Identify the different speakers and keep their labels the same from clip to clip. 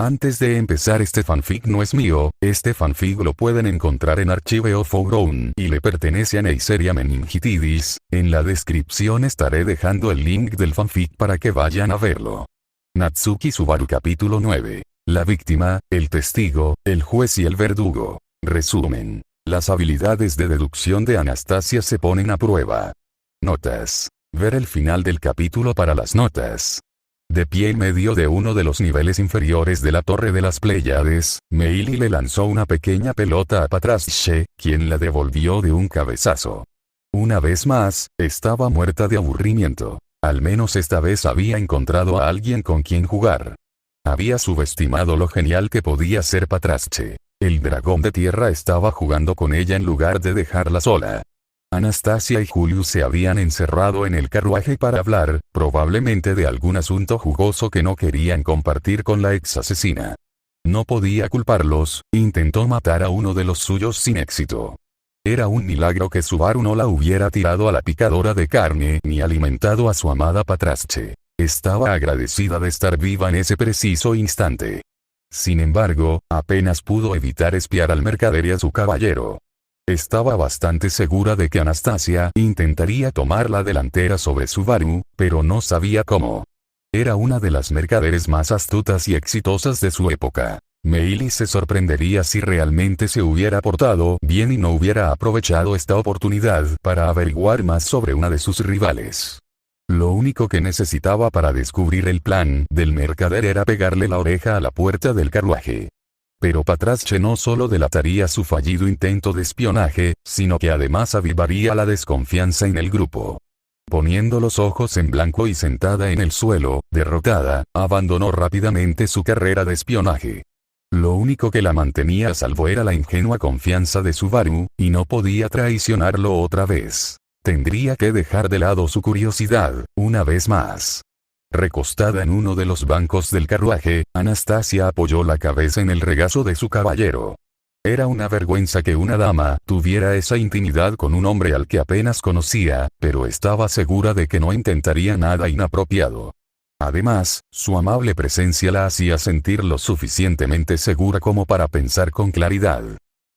Speaker 1: Antes de empezar, este fanfic no es mío, este fanfic lo pueden encontrar en Archive of Our y le pertenece a Neisseria Meningitidis. En la descripción estaré dejando el link del fanfic para que vayan a verlo. Natsuki Subaru capítulo 9. La víctima, el testigo, el juez y el verdugo. Resumen. Las habilidades de deducción de Anastasia se ponen a prueba. Notas. Ver el final del capítulo para las notas. De pie en medio de uno de los niveles inferiores de la Torre de las Pléyades, Meili le lanzó una pequeña pelota a Patraschce, quien la devolvió de un cabezazo. Una vez más, estaba muerta de aburrimiento. Al menos esta vez había encontrado a alguien con quien jugar. Había subestimado lo genial que podía ser Patraschce. El dragón de tierra estaba jugando con ella en lugar de dejarla sola. Anastasia y Julius se habían encerrado en el carruaje para hablar, probablemente de algún asunto jugoso que no querían compartir con la ex asesina. No podía culparlos, intentó matar a uno de los suyos sin éxito. Era un milagro que Subaru no la hubiera tirado a la picadora de carne ni alimentado a su amada Patraschce. Estaba agradecida de estar viva en ese preciso instante. Sin embargo, apenas pudo evitar espiar al mercader y a su caballero. Estaba bastante segura de que Anastasia intentaría tomar la delantera sobre Subaru, pero no sabía cómo. Era una de las mercaderes más astutas y exitosas de su época. Meili se sorprendería si realmente se hubiera portado bien y no hubiera aprovechado esta oportunidad para averiguar más sobre una de sus rivales. Lo único que necesitaba para descubrir el plan del mercader era pegarle la oreja a la puerta del carruaje. Pero Patraschce no solo delataría su fallido intento de espionaje, sino que además avivaría la desconfianza en el grupo. Poniendo los ojos en blanco y sentada en el suelo, derrotada, abandonó rápidamente su carrera de espionaje. Lo único que la mantenía a salvo era la ingenua confianza de Subaru, y no podía traicionarlo otra vez. Tendría que dejar de lado su curiosidad, una vez más. Recostada en uno de los bancos del carruaje, Anastasia apoyó la cabeza en el regazo de su caballero. Era una vergüenza que una dama tuviera esa intimidad con un hombre al que apenas conocía, pero estaba segura de que no intentaría nada inapropiado. Además, su amable presencia la hacía sentir lo suficientemente segura como para pensar con claridad.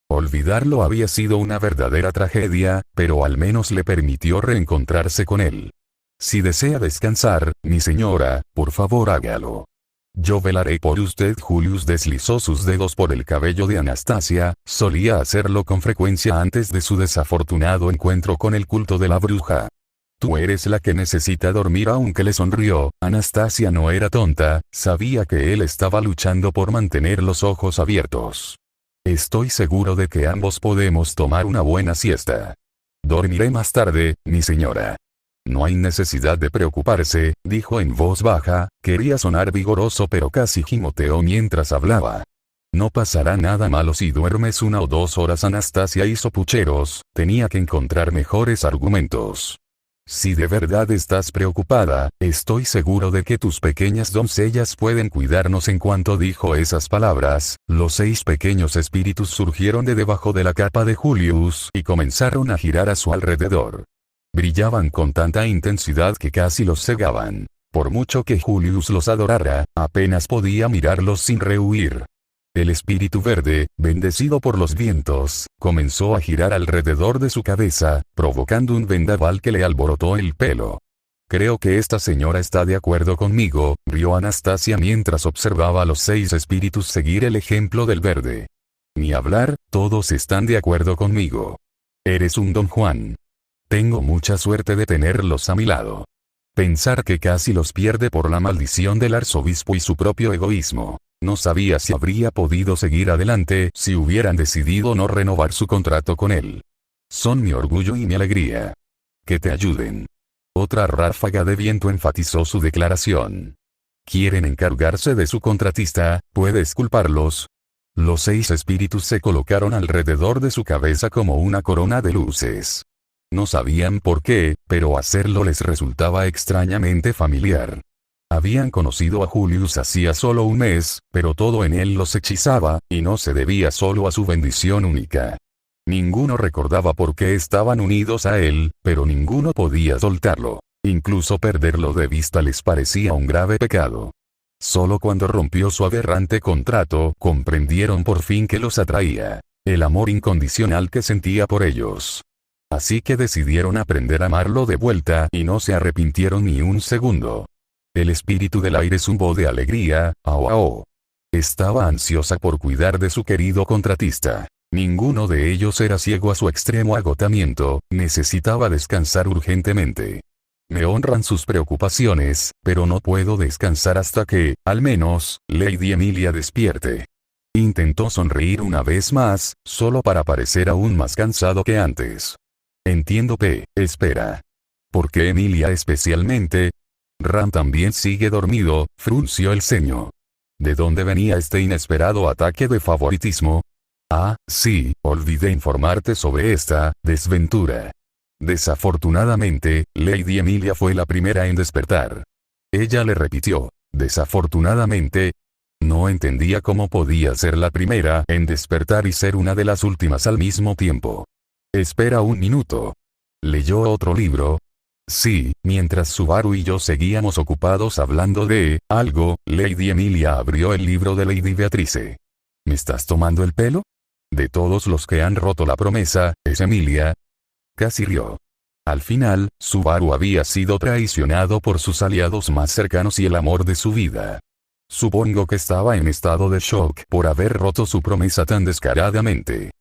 Speaker 1: Olvidarlo había sido una verdadera tragedia, pero al menos le permitió reencontrarse con él. Si desea descansar, mi señora, por favor hágalo. Yo velaré por usted. Julius deslizó sus dedos por el cabello de Anastasia, solía hacerlo con frecuencia antes de su desafortunado encuentro con el culto de la bruja. Tú eres la que necesita dormir. Aunque le sonrió, Anastasia no era tonta, sabía que él estaba luchando por mantener los ojos abiertos. Estoy seguro de que ambos podemos tomar una buena siesta. Dormiré más tarde, mi señora. No hay necesidad de preocuparse, dijo en voz baja, quería sonar vigoroso pero casi gimoteó mientras hablaba. No pasará nada malo si duermes 1 o 2 horas. Anastasia hizo pucheros, tenía que encontrar mejores argumentos. Si de verdad estás preocupada, estoy seguro de que tus pequeñas doncellas pueden cuidarnos. En cuanto dijo esas palabras, los 6 pequeños espíritus surgieron de debajo de la capa de Julius y comenzaron a girar a su alrededor. Brillaban con tanta intensidad que casi los cegaban. Por mucho que Julius los adorara, apenas podía mirarlos sin rehuir. El espíritu verde, bendecido por los vientos, comenzó a girar alrededor de su cabeza, provocando un vendaval que le alborotó el pelo. Creo que esta señora está de acuerdo conmigo, rió Anastasia mientras observaba a los 6 espíritus seguir el ejemplo del verde. Ni hablar, todos están de acuerdo conmigo. Eres un Don Juan. Tengo mucha suerte de tenerlos a mi lado. Pensar que casi los pierde por la maldición del arzobispo y su propio egoísmo. No sabía si habría podido seguir adelante si hubieran decidido no renovar su contrato con él. Son mi orgullo y mi alegría. Que te ayuden. Otra ráfaga de viento enfatizó su declaración. ¿Quieren encargarse de su contratista? ¿Puedes culparlos? Los 6 espíritus se colocaron alrededor de su cabeza como una corona de luces. No sabían por qué, pero hacerlo les resultaba extrañamente familiar. Habían conocido a Julius hacía solo un mes, pero todo en él los hechizaba, y no se debía solo a su bendición única. Ninguno recordaba por qué estaban unidos a él, pero ninguno podía soltarlo. Incluso perderlo de vista les parecía un grave pecado. Solo cuando rompió su aberrante contrato, comprendieron por fin que los atraía. El amor incondicional que sentía por ellos. Así que decidieron aprender a amarlo de vuelta y no se arrepintieron ni un segundo. El espíritu del aire zumbó de alegría, ¡ao, ao! Estaba ansiosa por cuidar de su querido contratista. Ninguno de ellos era ciego a su extremo agotamiento, necesitaba descansar urgentemente. Me honran sus preocupaciones, pero no puedo descansar hasta que, al menos, Lady Emilia despierte. Intentó sonreír una vez más, solo para parecer aún más cansado que antes. Entiendo espera. ¿Por qué Emilia especialmente? Ram también sigue dormido, frunció el ceño. ¿De dónde venía este inesperado ataque de favoritismo? Ah, sí, olvidé informarte sobre esta desventura. Desafortunadamente, Lady Emilia fue la primera en despertar. Ella le repitió, desafortunadamente. No entendía cómo podía ser la primera en despertar y ser una de las últimas al mismo tiempo. Espera un minuto. ¿Leyó otro libro? Sí, mientras Subaru y yo seguíamos ocupados hablando de algo, Lady Emilia abrió el libro de Lady Beatrice. ¿Me estás tomando el pelo? De todos los que han roto la promesa, ¿es Emilia? Casi rió. Al final, Subaru había sido traicionado por sus aliados más cercanos y el amor de su vida. Supongo que estaba en estado de shock por haber roto su promesa tan descaradamente.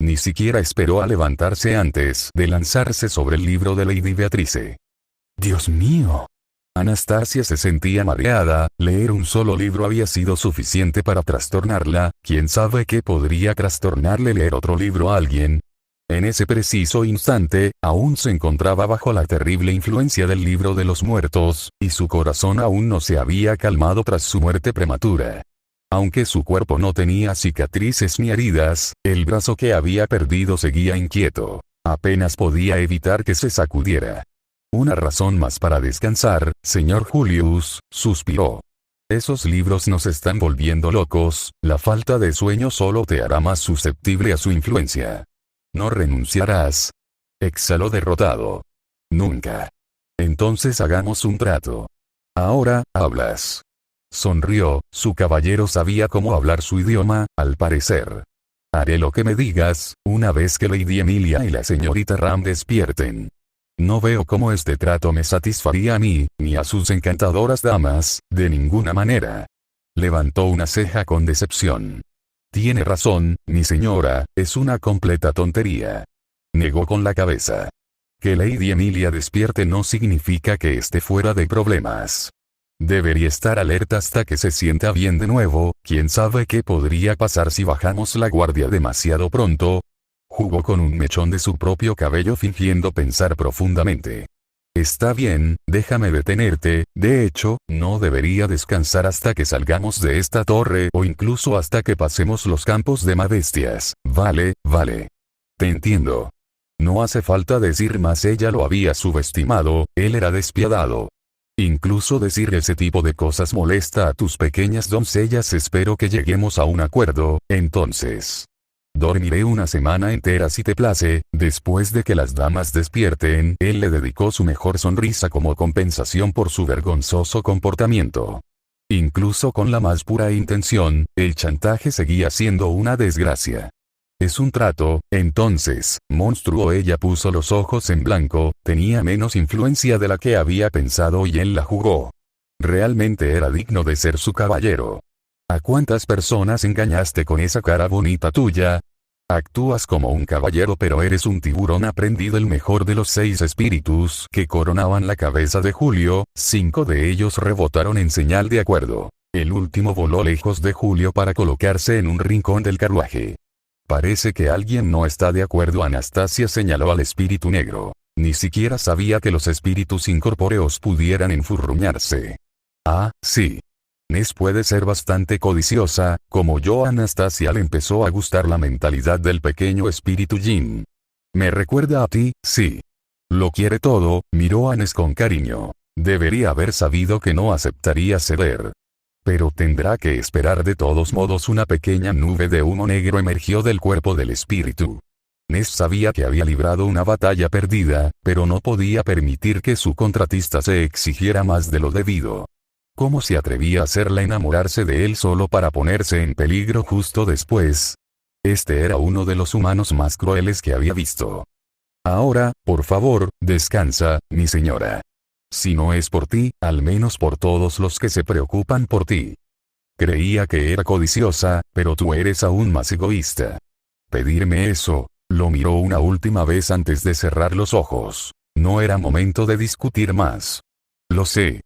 Speaker 1: Ni siquiera esperó a levantarse antes de lanzarse sobre el libro de Lady Beatrice. ¡Dios mío! Anastasia se sentía mareada, leer un solo libro había sido suficiente para trastornarla, quién sabe qué podría trastornarle leer otro libro a alguien. En ese preciso instante, aún se encontraba bajo la terrible influencia del libro de los muertos, y su corazón aún no se había calmado tras su muerte prematura. Aunque su cuerpo no tenía cicatrices ni heridas, el brazo que había perdido seguía inquieto. Apenas podía evitar que se sacudiera. Una razón más para descansar, señor Julius, suspiró. Esos libros nos están volviendo locos, la falta de sueño solo te hará más susceptible a su influencia. ¿No renunciarás? Exhaló derrotado. Nunca. Entonces hagamos un trato. Ahora, hablas. Sonrió, su caballero sabía cómo hablar su idioma, al parecer. Haré lo que me digas, una vez que Lady Emilia y la señorita Ram despierten. No veo cómo este trato me satisfaría a mí, ni a sus encantadoras damas, de ninguna manera. Levantó una ceja con decepción. Tiene razón, mi señora, es una completa tontería. Negó con la cabeza. Que Lady Emilia despierte no significa que esté fuera de problemas. Debería estar alerta hasta que se sienta bien de nuevo, quién sabe qué podría pasar si bajamos la guardia demasiado pronto. Jugó con un mechón de su propio cabello fingiendo pensar profundamente. Está bien, déjame detenerte, de hecho, no debería descansar hasta que salgamos de esta torre o incluso hasta que pasemos los campos de Madestias, vale. Te entiendo. No hace falta decir más, ella lo había subestimado, él era despiadado. Incluso decir ese tipo de cosas molesta a tus pequeñas doncellas. Espero que lleguemos a un acuerdo, entonces. Dormiré una semana entera si te place. Después de que las damas despierten, él le dedicó su mejor sonrisa como compensación por su vergonzoso comportamiento. Incluso con la más pura intención, el chantaje seguía siendo una desgracia. Es un trato, entonces, monstruo. Ella puso los ojos en blanco, tenía menos influencia de la que había pensado y él la jugó. Realmente era digno de ser su caballero. ¿A cuántas personas engañaste con esa cara bonita tuya? Actúas como un caballero pero eres un tiburón aprendido. El mejor de los 6 espíritus que coronaban la cabeza de Julio, 5 de ellos rebotaron en señal de acuerdo. El último voló lejos de Julio para colocarse en un rincón del carruaje. Parece que alguien no está de acuerdo. Anastasia señaló al espíritu negro. Ni siquiera sabía que los espíritus incorpóreos pudieran enfurruñarse. Ah, sí. Ness puede ser bastante codiciosa, como yo. A Anastasia le empezó a gustar la mentalidad del pequeño espíritu Jin. Me recuerda a ti, sí. Lo quiere todo, miró a Ness con cariño. Debería haber sabido que no aceptaría ceder. Pero tendrá que esperar de todos modos. Una pequeña nube de humo negro emergió del cuerpo del espíritu. Ness sabía que había librado una batalla perdida, pero no podía permitir que su contratista se exigiera más de lo debido. ¿Cómo se atrevía a hacerla enamorarse de él solo para ponerse en peligro justo después? Este era uno de los humanos más crueles que había visto. Ahora, por favor, descansa, mi señora. Si no es por ti, al menos por todos los que se preocupan por ti. Creía que era codiciosa, pero tú eres aún más egoísta. Pedirme eso. Lo miró una última vez antes de cerrar los ojos. No era momento de discutir más. Lo sé.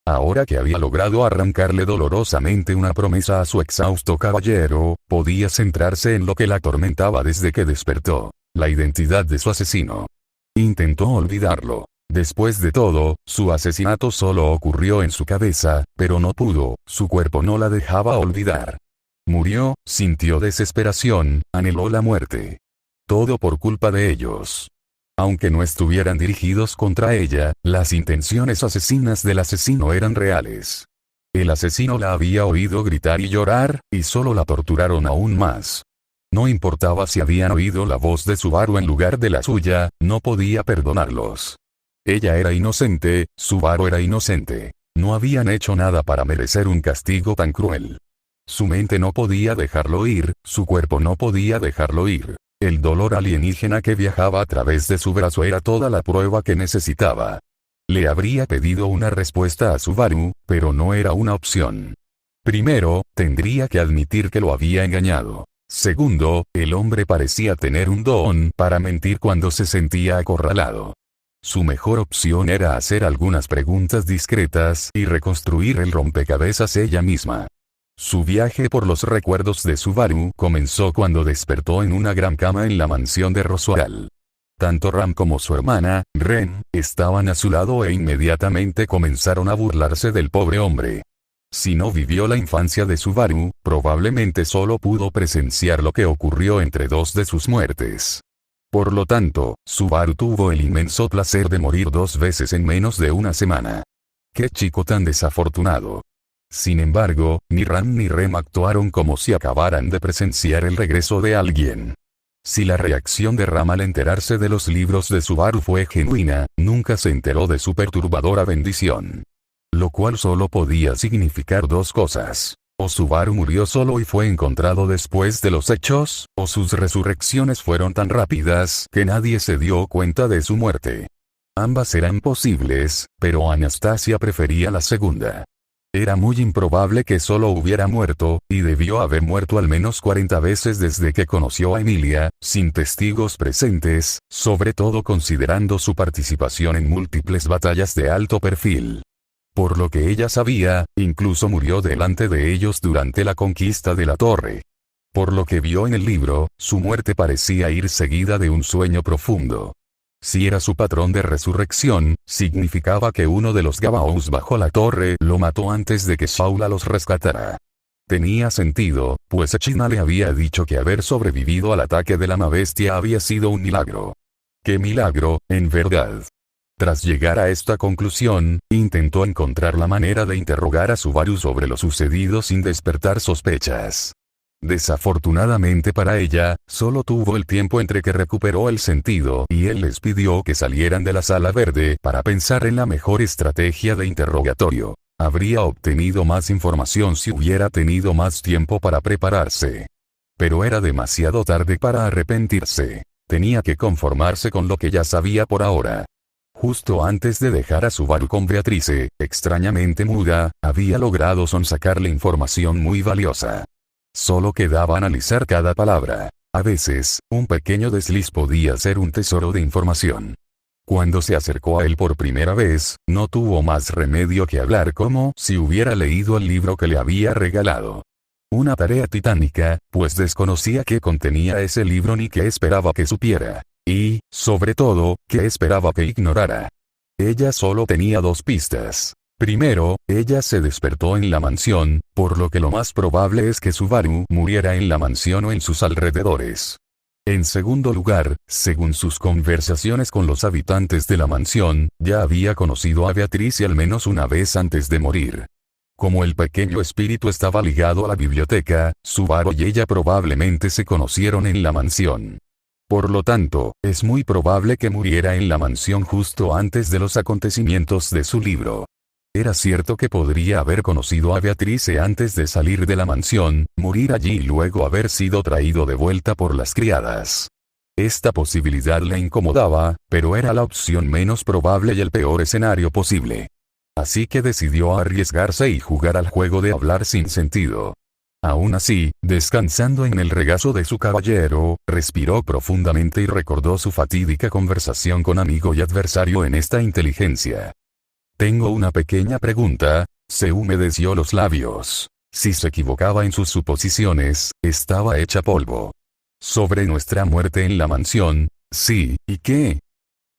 Speaker 1: Ahora que había logrado arrancarle dolorosamente una promesa a su exhausto caballero, podía centrarse en lo que la atormentaba desde que despertó: la identidad de su asesino. Intentó olvidarlo. Después de todo, su asesinato solo ocurrió en su cabeza, pero no pudo, su cuerpo no la dejaba olvidar. Murió, sintió desesperación, anheló la muerte. Todo por culpa de ellos. Aunque no estuvieran dirigidos contra ella, las intenciones asesinas del asesino eran reales. El asesino la había oído gritar y llorar, y solo la torturaron aún más. No importaba si habían oído la voz de Subaru en lugar de la suya, no podía perdonarlos. Ella era inocente, Subaru era inocente. No habían hecho nada para merecer un castigo tan cruel. Su mente no podía dejarlo ir, su cuerpo no podía dejarlo ir. El dolor alienígena que viajaba a través de su brazo era toda la prueba que necesitaba. Le habría pedido una respuesta a Subaru, pero no era una opción. Primero, tendría que admitir que lo había engañado. Segundo, el hombre parecía tener un don para mentir cuando se sentía acorralado. Su mejor opción era hacer algunas preguntas discretas y reconstruir el rompecabezas ella misma. Su viaje por los recuerdos de Subaru comenzó cuando despertó en una gran cama en la mansión de Roswell. Tanto Ram como su hermana, Ren, estaban a su lado e inmediatamente comenzaron a burlarse del pobre hombre. Si no vivió la infancia de Subaru, probablemente solo pudo presenciar lo que ocurrió entre dos de sus muertes. Por lo tanto, Subaru tuvo el inmenso placer de morir 2 veces en menos de una semana. ¡Qué chico tan desafortunado! Sin embargo, ni Ram ni Rem actuaron como si acabaran de presenciar el regreso de alguien. Si la reacción de Ram al enterarse de los libros de Subaru fue genuina, nunca se enteró de su perturbadora bendición. Lo cual solo podía significar 2 cosas. O Subaru murió solo y fue encontrado después de los hechos, o sus resurrecciones fueron tan rápidas que nadie se dio cuenta de su muerte. Ambas eran posibles, pero Anastasia prefería la segunda. Era muy improbable que solo hubiera muerto, y debió haber muerto al menos 40 veces desde que conoció a Emilia, sin testigos presentes, sobre todo considerando su participación en múltiples batallas de alto perfil. Por lo que ella sabía, incluso murió delante de ellos durante la conquista de la torre. Por lo que vio en el libro, su muerte parecía ir seguida de un sueño profundo. Si era su patrón de resurrección, significaba que uno de los Gabaos bajo la torre lo mató antes de que Shaula los rescatara. Tenía sentido, pues Echina le había dicho que haber sobrevivido al ataque de la bestia había sido un milagro. ¡Qué milagro, en verdad! Tras llegar a esta conclusión, intentó encontrar la manera de interrogar a Subaru sobre lo sucedido sin despertar sospechas. Desafortunadamente para ella, solo tuvo el tiempo entre que recuperó el sentido y él les pidió que salieran de la sala verde para pensar en la mejor estrategia de interrogatorio. Habría obtenido más información si hubiera tenido más tiempo para prepararse. Pero era demasiado tarde para arrepentirse. Tenía que conformarse con lo que ya sabía por ahora. Justo antes de dejar a Subaru con Beatrice, extrañamente muda, había logrado sonsacarle información muy valiosa. Solo quedaba analizar cada palabra. A veces, un pequeño desliz podía ser un tesoro de información. Cuando se acercó a él por primera vez, no tuvo más remedio que hablar como si hubiera leído el libro que le había regalado. Una tarea titánica, pues desconocía qué contenía ese libro ni qué esperaba que supiera. Y, sobre todo, qué esperaba que ignorara. Ella solo tenía 2 pistas. Primero, ella se despertó en la mansión, por lo que lo más probable es que Subaru muriera en la mansión o en sus alrededores. En segundo lugar, según sus conversaciones con los habitantes de la mansión, ya había conocido a Beatrice al menos una vez antes de morir. Como el pequeño espíritu estaba ligado a la biblioteca, Subaru y ella probablemente se conocieron en la mansión. Por lo tanto, es muy probable que muriera en la mansión justo antes de los acontecimientos de su libro. Era cierto que podría haber conocido a Beatrice antes de salir de la mansión, morir allí y luego haber sido traído de vuelta por las criadas. Esta posibilidad le incomodaba, pero era la opción menos probable y el peor escenario posible. Así que decidió arriesgarse y jugar al juego de hablar sin sentido. Aún así, descansando en el regazo de su caballero, respiró profundamente y recordó su fatídica conversación con amigo y adversario en esta inteligencia. Tengo una pequeña pregunta. Se humedeció los labios. Si se equivocaba en sus suposiciones, estaba hecha polvo. Sobre nuestra muerte en la mansión, sí, ¿y qué?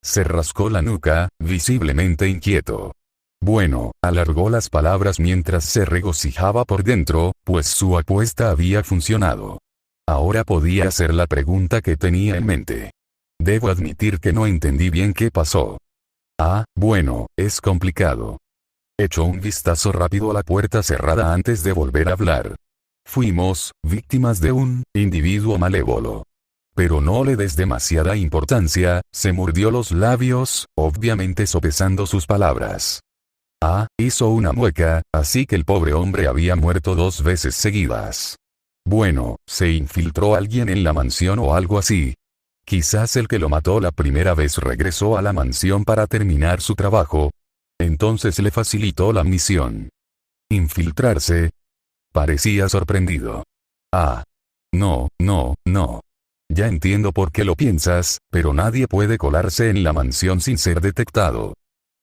Speaker 1: Se rascó la nuca, visiblemente inquieto. Bueno, alargó las palabras mientras se regocijaba por dentro, pues su apuesta había funcionado. Ahora podía hacer la pregunta que tenía en mente. Debo admitir que no entendí bien qué pasó. Ah, bueno, es complicado. Echó un vistazo rápido a la puerta cerrada antes de volver a hablar. Fuimos víctimas de un individuo malévolo. Pero no le des demasiada importancia, se mordió los labios, obviamente sopesando sus palabras. Ah, hizo una mueca, así que el pobre hombre había muerto 2 veces seguidas. Bueno, se infiltró alguien en la mansión o algo así. Quizás el que lo mató la primera vez regresó a la mansión para terminar su trabajo. Entonces le facilitó la misión. ¿Infiltrarse? Parecía sorprendido. Ah. No. Ya entiendo por qué lo piensas, pero nadie puede colarse en la mansión sin ser detectado.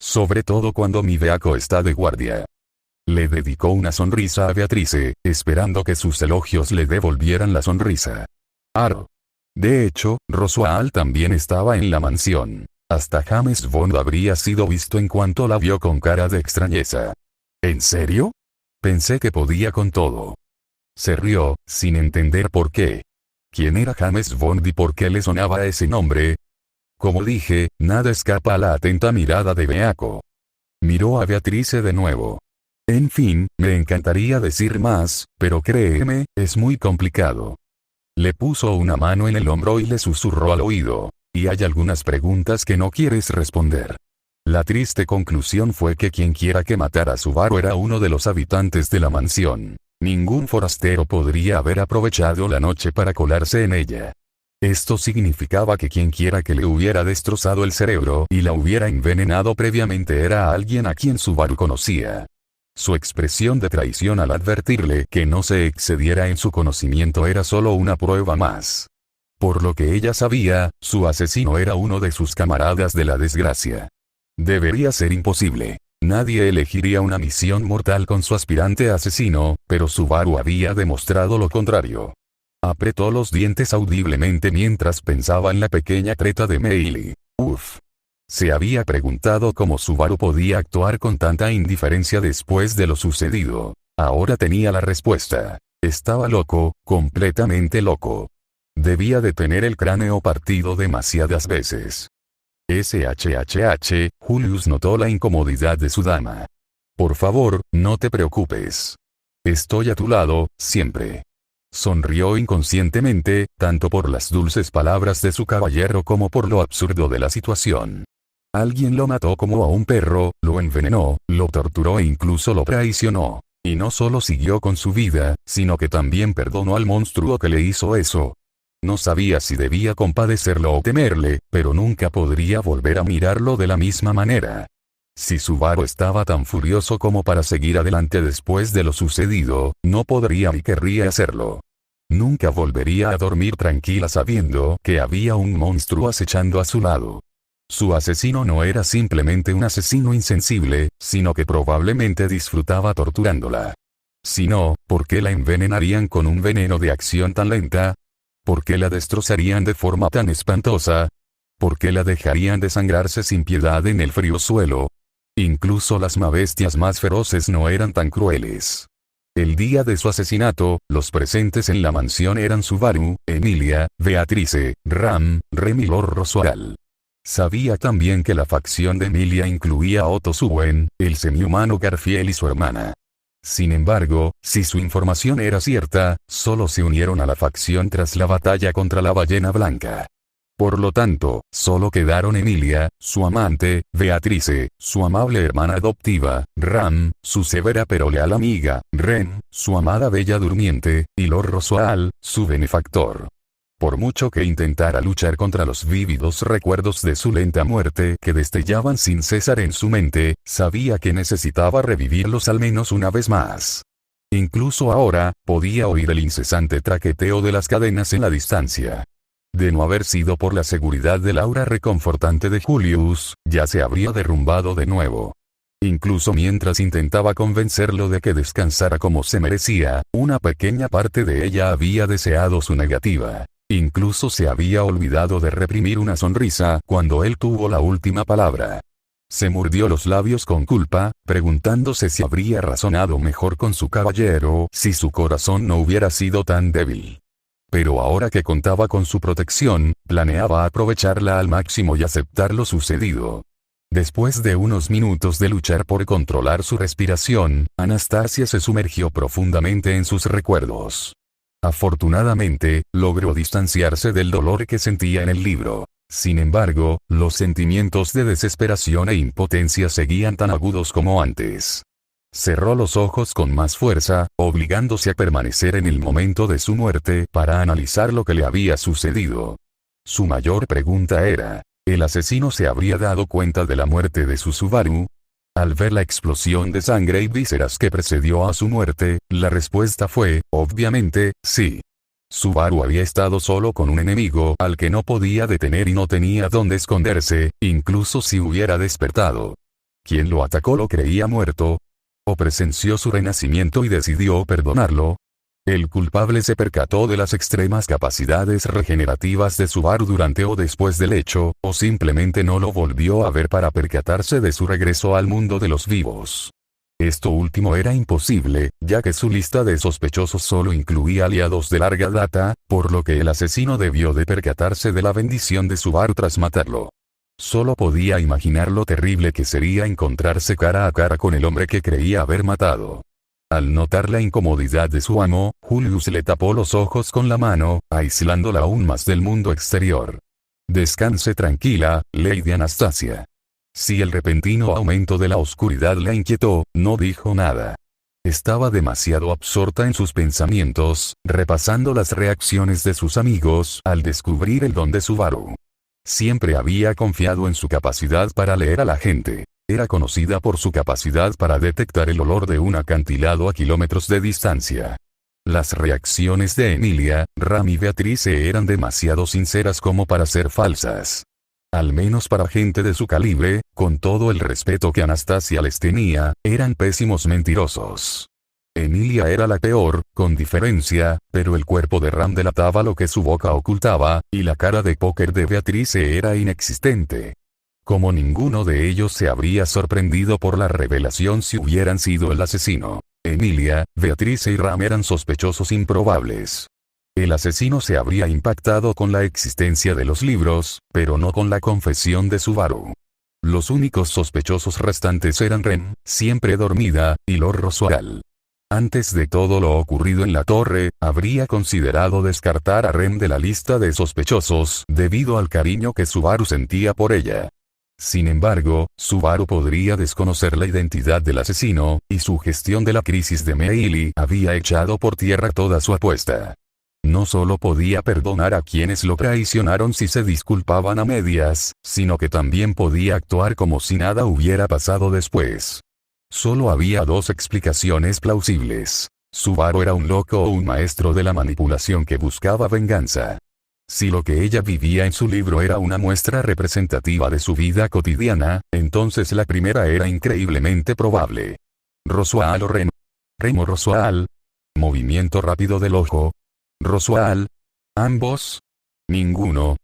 Speaker 1: Sobre todo cuando mi beaco está de guardia. Le dedicó una sonrisa a Beatrice, esperando que sus elogios le devolvieran la sonrisa. Aro. De hecho, Roswaal también estaba en la mansión. Hasta James Bond habría sido visto en cuanto la vio con cara de extrañeza. ¿En serio? Pensé que podía con todo. Se rió, sin entender por qué. ¿Quién era James Bond y por qué le sonaba ese nombre? Como dije, nada escapa a la atenta mirada de Beaco. Miró a Beatrice de nuevo. En fin, me encantaría decir más, pero créeme, es muy complicado. Le puso una mano en el hombro y le susurró al oído. Y hay algunas preguntas que no quieres responder. La triste conclusión fue que quien quiera que matara a Subaru era uno de los habitantes de la mansión. Ningún forastero podría haber aprovechado la noche para colarse en ella. Esto significaba que quien quiera que le hubiera destrozado el cerebro y la hubiera envenenado previamente era alguien a quien Subaru conocía. Su expresión de traición al advertirle que no se excediera en su conocimiento era solo una prueba más. Por lo que ella sabía, su asesino era uno de sus camaradas de la desgracia. Debería ser imposible. Nadie elegiría una misión mortal con su aspirante asesino, pero Subaru había demostrado lo contrario. Apretó los dientes audiblemente mientras pensaba en la pequeña treta de Meili. Uf. Se había preguntado cómo Subaru podía actuar con tanta indiferencia después de lo sucedido. Ahora tenía la respuesta. Estaba loco, completamente loco. Debía de tener el cráneo partido demasiadas veces. Julius notó la incomodidad de su dama. Por favor, no te preocupes. Estoy a tu lado, siempre. Sonrió inconscientemente, tanto por las dulces palabras de su caballero como por lo absurdo de la situación. Alguien lo mató como a un perro, lo envenenó, lo torturó e incluso lo traicionó. Y no solo siguió con su vida, sino que también perdonó al monstruo que le hizo eso. No sabía si debía compadecerlo o temerle, pero nunca podría volver a mirarlo de la misma manera. Si Subaru estaba tan furioso como para seguir adelante después de lo sucedido, no podría ni querría hacerlo. Nunca volvería a dormir tranquila sabiendo que había un monstruo acechando a su lado. Su asesino no era simplemente un asesino insensible, sino que probablemente disfrutaba torturándola. Si no, ¿por qué la envenenarían con un veneno de acción tan lenta? ¿Por qué la destrozarían de forma tan espantosa? ¿Por qué la dejarían desangrarse sin piedad en el frío suelo? Incluso las bestias más feroces no eran tan crueles. El día de su asesinato, los presentes en la mansión eran Subaru, Emilia, Beatrice, Ram, Rem y Lord Roswaal. Sabía también que la facción de Emilia incluía a Otto Suwen, el semihumano Garfield y su hermana. Sin embargo, si su información era cierta, solo se unieron a la facción tras la batalla contra la ballena blanca. Por lo tanto, solo quedaron Emilia, su amante, Beatrice, su amable hermana adoptiva, Ram, su severa pero leal amiga, Ren, su amada bella durmiente, y Lord Roswaal, su benefactor. Por mucho que intentara luchar contra los vívidos recuerdos de su lenta muerte que destellaban sin cesar en su mente, sabía que necesitaba revivirlos al menos una vez más. Incluso ahora, podía oír el incesante traqueteo de las cadenas en la distancia. De no haber sido por la seguridad del aura reconfortante de Julius, ya se habría derrumbado de nuevo. Incluso mientras intentaba convencerlo de que descansara como se merecía, una pequeña parte de ella había deseado su negativa. Incluso se había olvidado de reprimir una sonrisa cuando él tuvo la última palabra. Se mordió los labios con culpa, preguntándose si habría razonado mejor con su caballero si su corazón no hubiera sido tan débil. Pero ahora que contaba con su protección, planeaba aprovecharla al máximo y aceptar lo sucedido. Después de unos minutos de luchar por controlar su respiración, Anastasia se sumergió profundamente en sus recuerdos. Afortunadamente, logró distanciarse del dolor que sentía en el libro. Sin embargo, los sentimientos de desesperación e impotencia seguían tan agudos como antes. Cerró los ojos con más fuerza, obligándose a permanecer en el momento de su muerte para analizar lo que le había sucedido. Su mayor pregunta era, ¿el asesino se habría dado cuenta de la muerte de su Subaru? Al ver la explosión de sangre y vísceras que precedió a su muerte, la respuesta fue, obviamente, sí. Subaru había estado solo con un enemigo al que no podía detener y no tenía dónde esconderse, incluso si hubiera despertado. Quien lo atacó lo creía muerto, o presenció su renacimiento y decidió perdonarlo. El culpable se percató de las extremas capacidades regenerativas de Subaru durante o después del hecho, o simplemente no lo volvió a ver para percatarse de su regreso al mundo de los vivos. Esto último era imposible, ya que su lista de sospechosos solo incluía aliados de larga data, por lo que el asesino debió de percatarse de la bendición de Subaru tras matarlo. Solo podía imaginar lo terrible que sería encontrarse cara a cara con el hombre que creía haber matado. Al notar la incomodidad de su amo, Julius le tapó los ojos con la mano, aislándola aún más del mundo exterior. Descanse tranquila, Lady Anastasia. Si el repentino aumento de la oscuridad la inquietó, no dijo nada. Estaba demasiado absorta en sus pensamientos, repasando las reacciones de sus amigos al descubrir el don de Subaru. Siempre había confiado en su capacidad para leer a la gente. Era conocida por su capacidad para detectar el olor de un acantilado a kilómetros de distancia. Las reacciones de Emilia, Ram y Beatrice eran demasiado sinceras como para ser falsas. Al menos para gente de su calibre, con todo el respeto que Anastasia les tenía, eran pésimos mentirosos. Emilia era la peor, con diferencia, pero el cuerpo de Ram delataba lo que su boca ocultaba, y la cara de póker de Beatrice era inexistente. Como ninguno de ellos se habría sorprendido por la revelación si hubieran sido el asesino. Emilia, Beatrice y Ram eran sospechosos improbables. El asesino se habría impactado con la existencia de los libros, pero no con la confesión de Subaru. Los únicos sospechosos restantes eran Ren, siempre dormida, y Lord Roswaal. Antes de todo lo ocurrido en la torre, habría considerado descartar a Ren de la lista de sospechosos debido al cariño que Subaru sentía por ella. Sin embargo, Subaru podría desconocer la identidad del asesino, y su gestión de la crisis de Meili había echado por tierra toda su apuesta. No solo podía perdonar a quienes lo traicionaron si se disculpaban a medias, sino que también podía actuar como si nada hubiera pasado después. Solo había dos explicaciones plausibles. Subaru era un loco o un maestro de la manipulación que buscaba venganza. Si lo que ella vivía en su libro era una muestra representativa de su vida cotidiana, entonces la primera era increíblemente probable. Roswaal o Remo. Remo Roswaal. Movimiento rápido del ojo. Roswaal. ¿Ambos? Ninguno.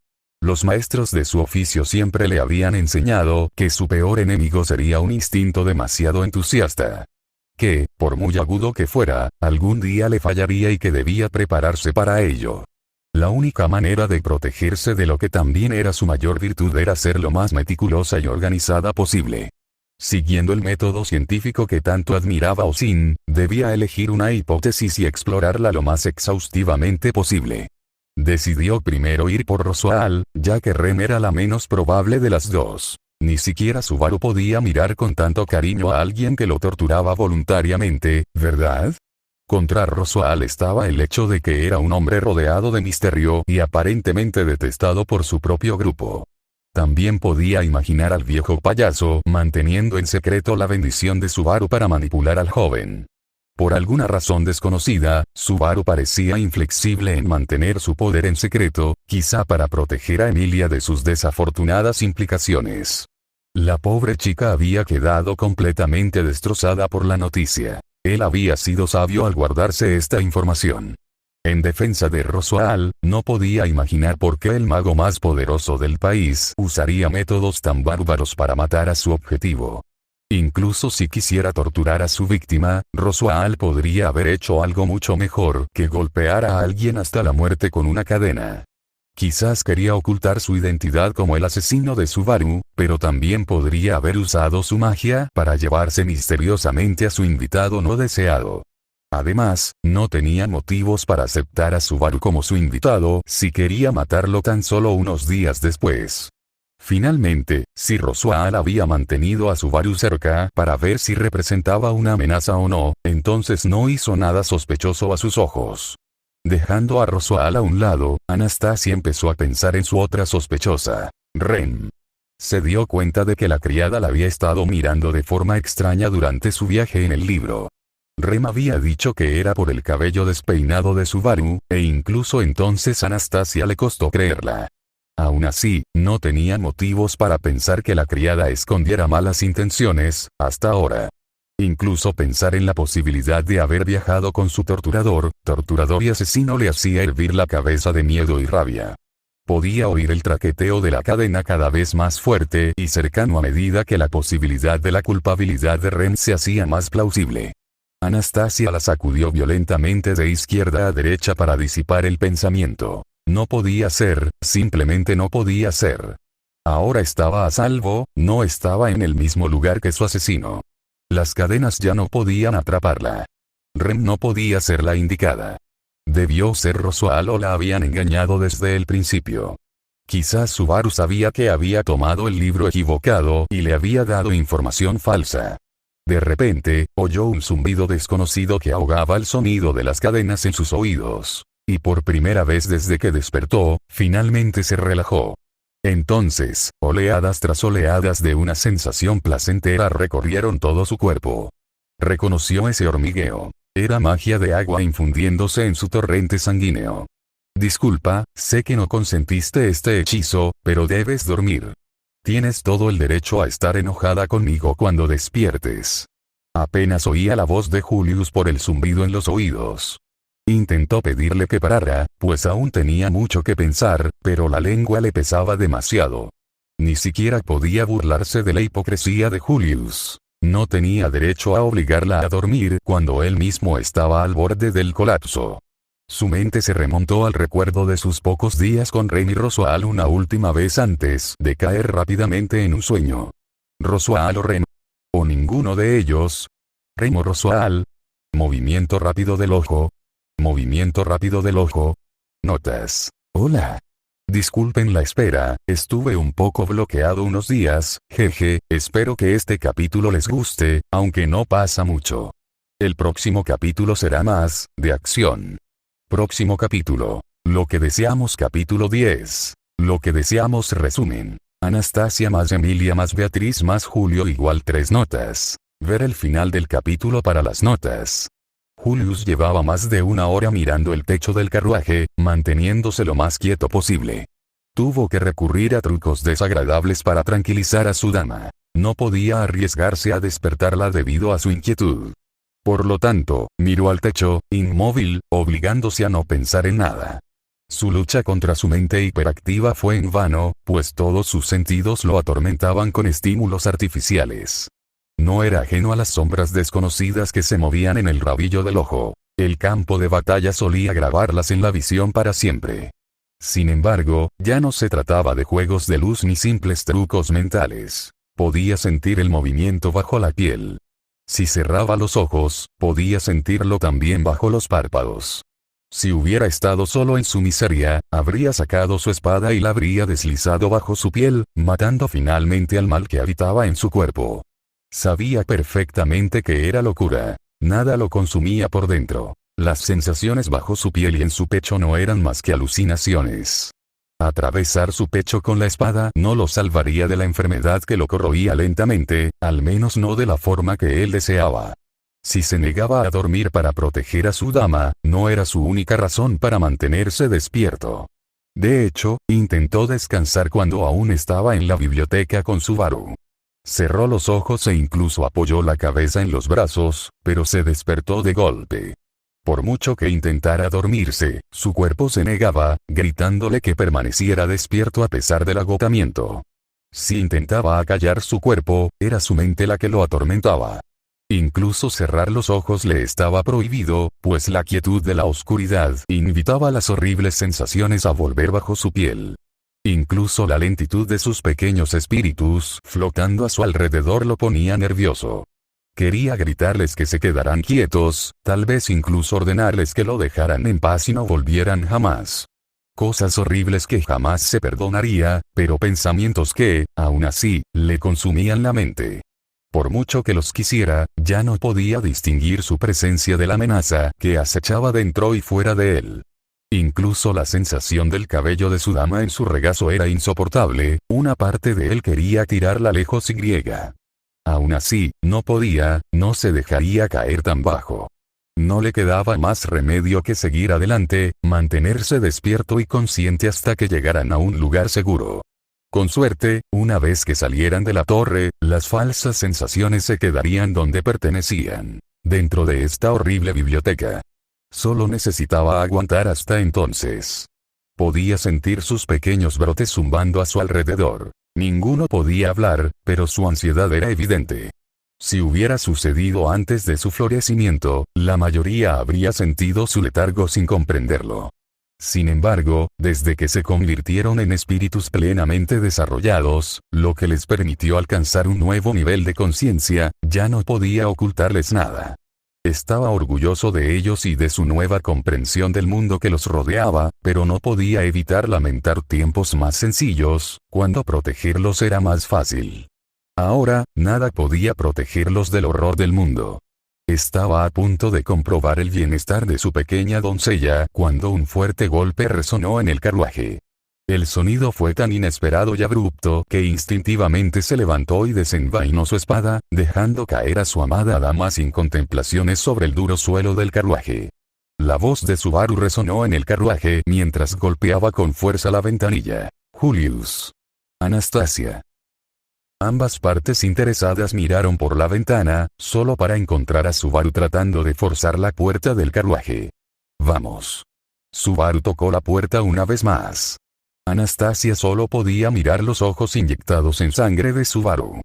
Speaker 1: Los maestros de su oficio siempre le habían enseñado que su peor enemigo sería un instinto demasiado entusiasta. Que, por muy agudo que fuera, algún día le fallaría y que debía prepararse para ello. La única manera de protegerse de lo que también era su mayor virtud era ser lo más meticulosa y organizada posible. Siguiendo el método científico que tanto admiraba Osin, debía elegir una hipótesis y explorarla lo más exhaustivamente posible. Decidió primero ir por Roswaal, ya que Ren era la menos probable de las dos. Ni siquiera Subaru podía mirar con tanto cariño a alguien que lo torturaba voluntariamente, ¿verdad? Contra Roswaal estaba el hecho de que era un hombre rodeado de misterio y aparentemente detestado por su propio grupo. También podía imaginar al viejo payaso manteniendo en secreto la bendición de Subaru para manipular al joven. Por alguna razón desconocida, Subaru parecía inflexible en mantener su poder en secreto, quizá para proteger a Emilia de sus desafortunadas implicaciones. La pobre chica había quedado completamente destrozada por la noticia. Él había sido sabio al guardarse esta información. En defensa de Roswaal, no podía imaginar por qué el mago más poderoso del país usaría métodos tan bárbaros para matar a su objetivo. Incluso si quisiera torturar a su víctima, Roswaal podría haber hecho algo mucho mejor que golpear a alguien hasta la muerte con una cadena. Quizás quería ocultar su identidad como el asesino de Subaru, pero también podría haber usado su magia para llevarse misteriosamente a su invitado no deseado. Además, no tenía motivos para aceptar a Subaru como su invitado si quería matarlo tan solo unos días después. Finalmente, si Roswaal había mantenido a Subaru cerca para ver si representaba una amenaza o no, entonces no hizo nada sospechoso a sus ojos. Dejando a Roswaal a un lado, Anastasia empezó a pensar en su otra sospechosa, Ren. Se dio cuenta de que la criada la había estado mirando de forma extraña durante su viaje en el libro. Rem había dicho que era por el cabello despeinado de Subaru, e incluso entonces Anastasia le costó creerla. Aún así, no tenía motivos para pensar que la criada escondiera malas intenciones, hasta ahora. Incluso pensar en la posibilidad de haber viajado con su torturador y asesino le hacía hervir la cabeza de miedo y rabia. Podía oír el traqueteo de la cadena cada vez más fuerte y cercano a medida que la posibilidad de la culpabilidad de Ren se hacía más plausible. Anastasia la sacudió violentamente de izquierda a derecha para disipar el pensamiento. No podía ser, simplemente no podía ser. Ahora estaba a salvo, no estaba en el mismo lugar que su asesino. Las cadenas ya no podían atraparla. Ren no podía ser la indicada. Debió ser Roswaal o la habían engañado desde el principio. Quizás Subaru sabía que había tomado el libro equivocado y le había dado información falsa. De repente, oyó un zumbido desconocido que ahogaba el sonido de las cadenas en sus oídos. Y por primera vez desde que despertó, finalmente se relajó. Entonces, oleadas tras oleadas de una sensación placentera recorrieron todo su cuerpo. Reconoció ese hormigueo. Era magia de agua infundiéndose en su torrente sanguíneo. Disculpa, sé que no consentiste este hechizo, pero debes dormir. Tienes todo el derecho a estar enojada conmigo cuando despiertes. Apenas oía la voz de Julius por el zumbido en los oídos. Intentó pedirle que parara, pues aún tenía mucho que pensar, pero la lengua le pesaba demasiado. Ni siquiera podía burlarse de la hipocresía de Julius. No tenía derecho a obligarla a dormir cuando él mismo estaba al borde del colapso. Su mente se remontó al recuerdo de sus pocos días con Ren y Roswaal una última vez antes de caer rápidamente en un sueño. Roswaal o Ren. O ninguno de ellos. Ren o Roswaal. Movimiento rápido del ojo. Movimiento rápido del ojo. Notas. Hola. Disculpen la espera, estuve un poco bloqueado unos días, jeje, espero que este capítulo les guste, aunque no pasa mucho. El próximo capítulo será más, de acción. Próximo capítulo. Lo que deseamos capítulo 10. Lo que deseamos resumen. Anastasia más Emilia más Beatriz más Julio igual 3 notas. Ver el final del capítulo para las notas. Julius llevaba más de una hora mirando el techo del carruaje, manteniéndose lo más quieto posible. Tuvo que recurrir a trucos desagradables para tranquilizar a su dama. No podía arriesgarse a despertarla debido a su inquietud. Por lo tanto, miró al techo, inmóvil, obligándose a no pensar en nada. Su lucha contra su mente hiperactiva fue en vano, pues todos sus sentidos lo atormentaban con estímulos artificiales. No era ajeno a las sombras desconocidas que se movían en el rabillo del ojo. El campo de batalla solía grabarlas en la visión para siempre. Sin embargo, ya no se trataba de juegos de luz ni simples trucos mentales. Podía sentir el movimiento bajo la piel. Si cerraba los ojos, podía sentirlo también bajo los párpados. Si hubiera estado solo en su miseria, habría sacado su espada y la habría deslizado bajo su piel, matando finalmente al mal que habitaba en su cuerpo. Sabía perfectamente que era locura. Nada lo consumía por dentro. Las sensaciones bajo su piel y en su pecho no eran más que alucinaciones. Atravesar su pecho con la espada no lo salvaría de la enfermedad que lo corroía lentamente, al menos no de la forma que él deseaba. Si se negaba a dormir para proteger a su dama, no era su única razón para mantenerse despierto. De hecho, intentó descansar cuando aún estaba en la biblioteca con Subaru. Cerró los ojos e incluso apoyó la cabeza en los brazos, pero se despertó de golpe. Por mucho que intentara dormirse, su cuerpo se negaba, gritándole que permaneciera despierto a pesar del agotamiento. Si intentaba acallar su cuerpo, era su mente la que lo atormentaba. Incluso cerrar los ojos le estaba prohibido, pues la quietud de la oscuridad invitaba las horribles sensaciones a volver bajo su piel. Incluso la lentitud de sus pequeños espíritus flotando a su alrededor lo ponía nervioso. Quería gritarles que se quedaran quietos, tal vez incluso ordenarles que lo dejaran en paz y no volvieran jamás. Cosas horribles que jamás se perdonaría, pero pensamientos que, aún así, le consumían la mente. Por mucho que los quisiera, ya no podía distinguir su presencia de la amenaza que acechaba dentro y fuera de él. Incluso la sensación del cabello de su dama en su regazo era insoportable, una parte de él quería tirarla lejos y griega. Aún así, no podía, no se dejaría caer tan bajo. No le quedaba más remedio que seguir adelante, mantenerse despierto y consciente hasta que llegaran a un lugar seguro. Con suerte, una vez que salieran de la torre, las falsas sensaciones se quedarían donde pertenecían, dentro de esta horrible biblioteca. Solo necesitaba aguantar hasta entonces. Podía sentir sus pequeños brotes zumbando a su alrededor. Ninguno podía hablar, pero su ansiedad era evidente. Si hubiera sucedido antes de su florecimiento, la mayoría habría sentido su letargo sin comprenderlo. Sin embargo, desde que se convirtieron en espíritus plenamente desarrollados, lo que les permitió alcanzar un nuevo nivel de conciencia, ya no podía ocultarles nada. Estaba orgulloso de ellos y de su nueva comprensión del mundo que los rodeaba, pero no podía evitar lamentar tiempos más sencillos, cuando protegerlos era más fácil. Ahora, nada podía protegerlos del horror del mundo. Estaba a punto de comprobar el bienestar de su pequeña doncella, cuando un fuerte golpe resonó en el carruaje. El sonido fue tan inesperado y abrupto que instintivamente se levantó y desenvainó su espada, dejando caer a su amada dama sin contemplaciones sobre el duro suelo del carruaje. La voz de Subaru resonó en el carruaje mientras golpeaba con fuerza la ventanilla. Julius. Anastasia. Ambas partes interesadas miraron por la ventana, solo para encontrar a Subaru tratando de forzar la puerta del carruaje. Vamos. Subaru tocó la puerta una vez más. Anastasia solo podía mirar los ojos inyectados en sangre de Subaru.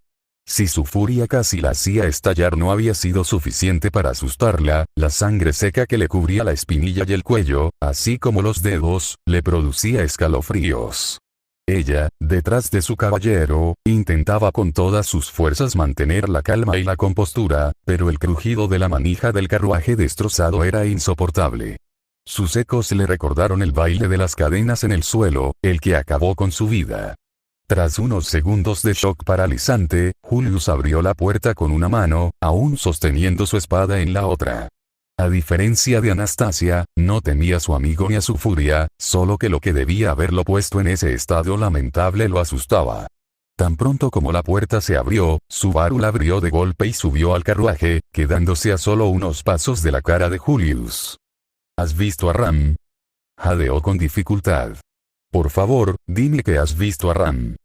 Speaker 1: Si su furia casi la hacía estallar no había sido suficiente para asustarla, la sangre seca que le cubría la espinilla y el cuello, así como los dedos, le producía escalofríos. Ella, detrás de su caballero, intentaba con todas sus fuerzas mantener la calma y la compostura, pero el crujido de la manija del carruaje destrozado era insoportable. Sus ecos le recordaron el baile de las cadenas en el suelo, el que acabó con su vida. Tras unos segundos de shock paralizante, Julius abrió la puerta con una mano, aún sosteniendo su espada en la otra. A diferencia de Anastasia, no temía a su amigo ni a su furia, solo que lo que debía haberlo puesto en ese estado lamentable lo asustaba. Tan pronto como la puerta se abrió, Subaru la abrió de golpe y subió al carruaje, quedándose a solo unos pasos de la cara de Julius. ¿Has visto a Ram? Jadeó con dificultad. Por favor, dime que has visto a Ram.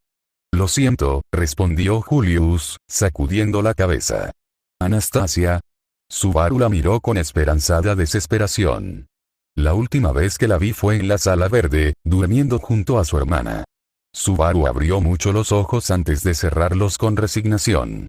Speaker 1: Lo siento, respondió Julius, sacudiendo la cabeza. Anastasia. Subaru la miró con esperanzada desesperación. La última vez que la vi fue en la sala verde, durmiendo junto a su hermana. Subaru abrió mucho los ojos antes de cerrarlos con resignación.